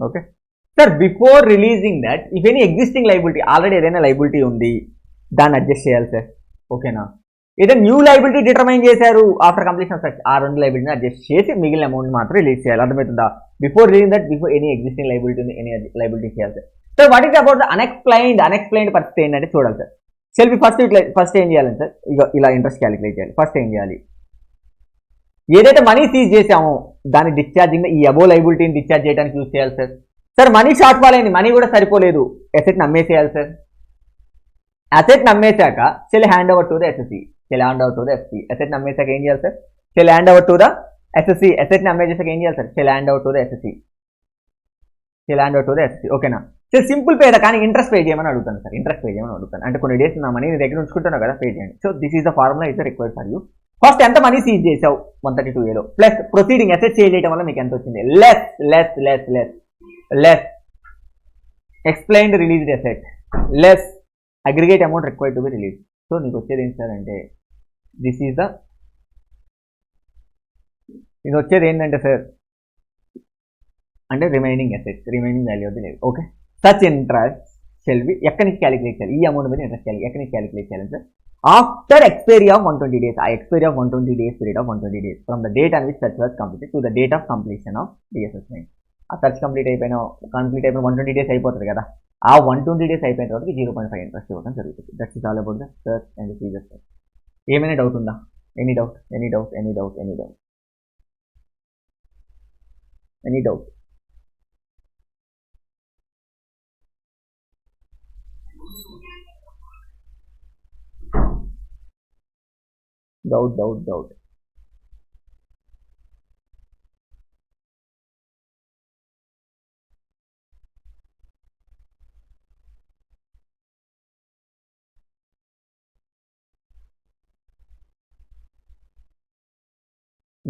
Okay sir, before releasing that if any existing liability, already ఏదైనా లైబిలిటీ ఉంది దాన్ని అడ్జస్ట్ చేయాలి సార్. ఓకేనా? ఏదైనా న్యూ లైబిలిటీ డిటర్మైన్ చేశారు ఆఫ్టర్ కంప్లీషన్ ఆఫ్ సర్చ్, ఆ 2 లైబిలిటీని అడ్జస్ట్ చేసి మిగిలిన అమౌంట్ మాత్రం రిలీజ్ చేయాలి. అర్థమవుతుందా? Before releasing that, before any existing liability ఉంది, ఎనీ లైబిలిటీ చేయాలి sir. So what is about the unexplained పరిస్థితి ఏంటంటే చూడాలి సార్. సెల్ఫీ ఫస్ట్ ఏం చేయాలి సార్? ఇక ఇలా ఇంట్రెస్ట్ క్యాలిక్యులేట్ చేయాలి. ఫస్ట్ ఏం చేయాలి? ఏదైతే మనీ సీజ్ చేసామో దాన్ని డిశ్చార్జింగ్, ఈ అబో లైబిలిటీని డిశ్చార్జ్ చేయడానికి యూజ్ చేయాలి sir. Sir money shortfall అయింది, మనీ కూడా సరిపోలేదు, అసెట్ని అమ్మేసేయాలి సార్. అసెట్ని అమ్మేశాక shall hand over to the SSC. అసెట్ని అమ్మేశాక ఏం చేయాలి sir? Shall hand over to the SSC. అసెట్ని అమ్మేసాక ఏం చేయాలి sir? Shall hand over to the SSC. ఓకేనా? సార్ సింపుల్ పే, కానీ ఇంట్రెస్ట్ పే చేయమని అడుగుతాను సార్. అంటే కొన్ని డేస్ నా మనీ దగ్గర ఉంచుకుంటున్నావు కదా, పే చేయండి. So this is the formula is required for you. First ఎంత మనీ సీజ్ చేసావు? 132 ఏలో ప్లస్ ప్రొసీడింగ్ అసెట్ సేల్ చేయడం వల్ల మీకు ఎంత వచ్చింది? Less explained released asset less aggregate amount required to be release. So నీకు వచ్చేది ఏంటి సార్ అంటే ఇది వచ్చేది ఏంటంటే సార్ అంటే రిమైనింగ్ అసెట్స్, రిమైనింగ్ వాల్యూ అది లేదు. Okay, such interest shall B ఎక్కడి నుంచి క్యాలిక్యులేట్ చేయాలి? ఈ అమౌంట్ మీద ఇంట్రెస్ట్ ఎక్కడి నుంచి క్యాలిక్యులేట్ చేయాలి sir? After expiry of 120 days, ఆ expiry of 120 days period of 120 days from the date on which search was completed to the date of completion of the assessment. ఆ search complete అయిపోయిన 120 days అయిపోతుంది కదా, ఆ 120 days అయిపోయిన తర్వాత 0.5 interest ఇవ్వడం జరుగుతుంది. That's is all about the search and seizure search. ఏమైనా డౌట్ ఉందా? Any doubt? Doubt.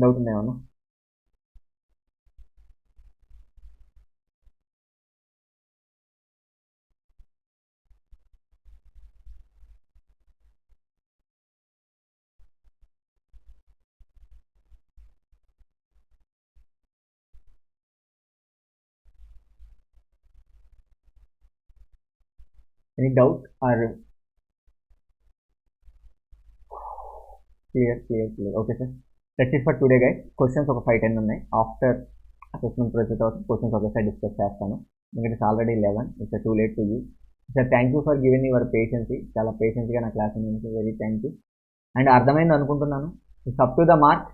డౌట్ ఉందా ఏమన్నా? Any doubt or clear okay sir. That's it for today guys. Questions ఒక 5-10 ఉన్నాయి. ఆఫ్టర్ అసెస్మెంట్ ప్రాసెస్ తర్వాత క్వశ్చన్స్ ఒకసారి డిస్కస్ చేస్తాను. ఎందుకంటే it's already 11, it's too late to you. Sir thank you for giving your patiency. చాలా పేషెన్స్గా నా class ఉంది. Very thank you. అండ్ అర్థమైంది అనుకుంటున్నాను. It's up to the mark.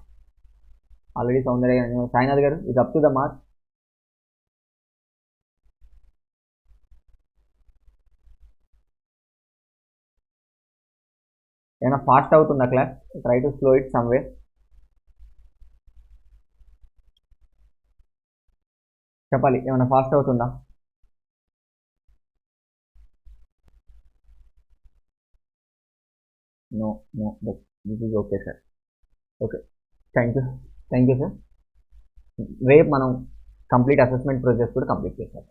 Already Soundarya Sainath garu it's up to the mark. ఏమైనా fast అవుతుందా class? Try to slow it somewhere. చెప్పాలి, ఏమైనా ఫాస్ట్ అవుతుందా? No no but this is okay sir. Okay, thank you sir. రేపు మనం complete assessment process కూడా complete చేద్దాం.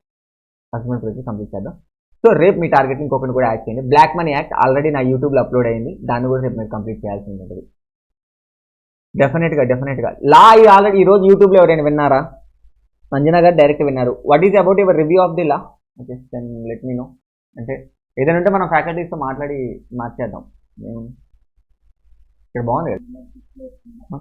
సో రేపు మీ టార్గెట్ ఇంకొకటి కూడా యాడ్ చేయండి. బ్లాక్ మనీ యాక్ట్ ఆల్రెడీ నా యూట్యూబ్లో అప్లోడ్ అయింది. దాన్ని కూడా రేపు మీరు కంప్లీట్ చేయాల్సి ఉంటుంది. డెఫినెట్గా లా ఆల్రెడీ ఈరోజు యూట్యూబ్లో ఎవరైనా విన్నారా? సంజన గారు డైరెక్ట్ విన్నారు. What is about your review of the law? Okay, then let me know. అంటే ఏదైనా ఉంటే మనం ఫ్యాకల్టీస్తో మాట్లాడి మార్చేద్దాం. ఇక్కడ బాగుంది కదా.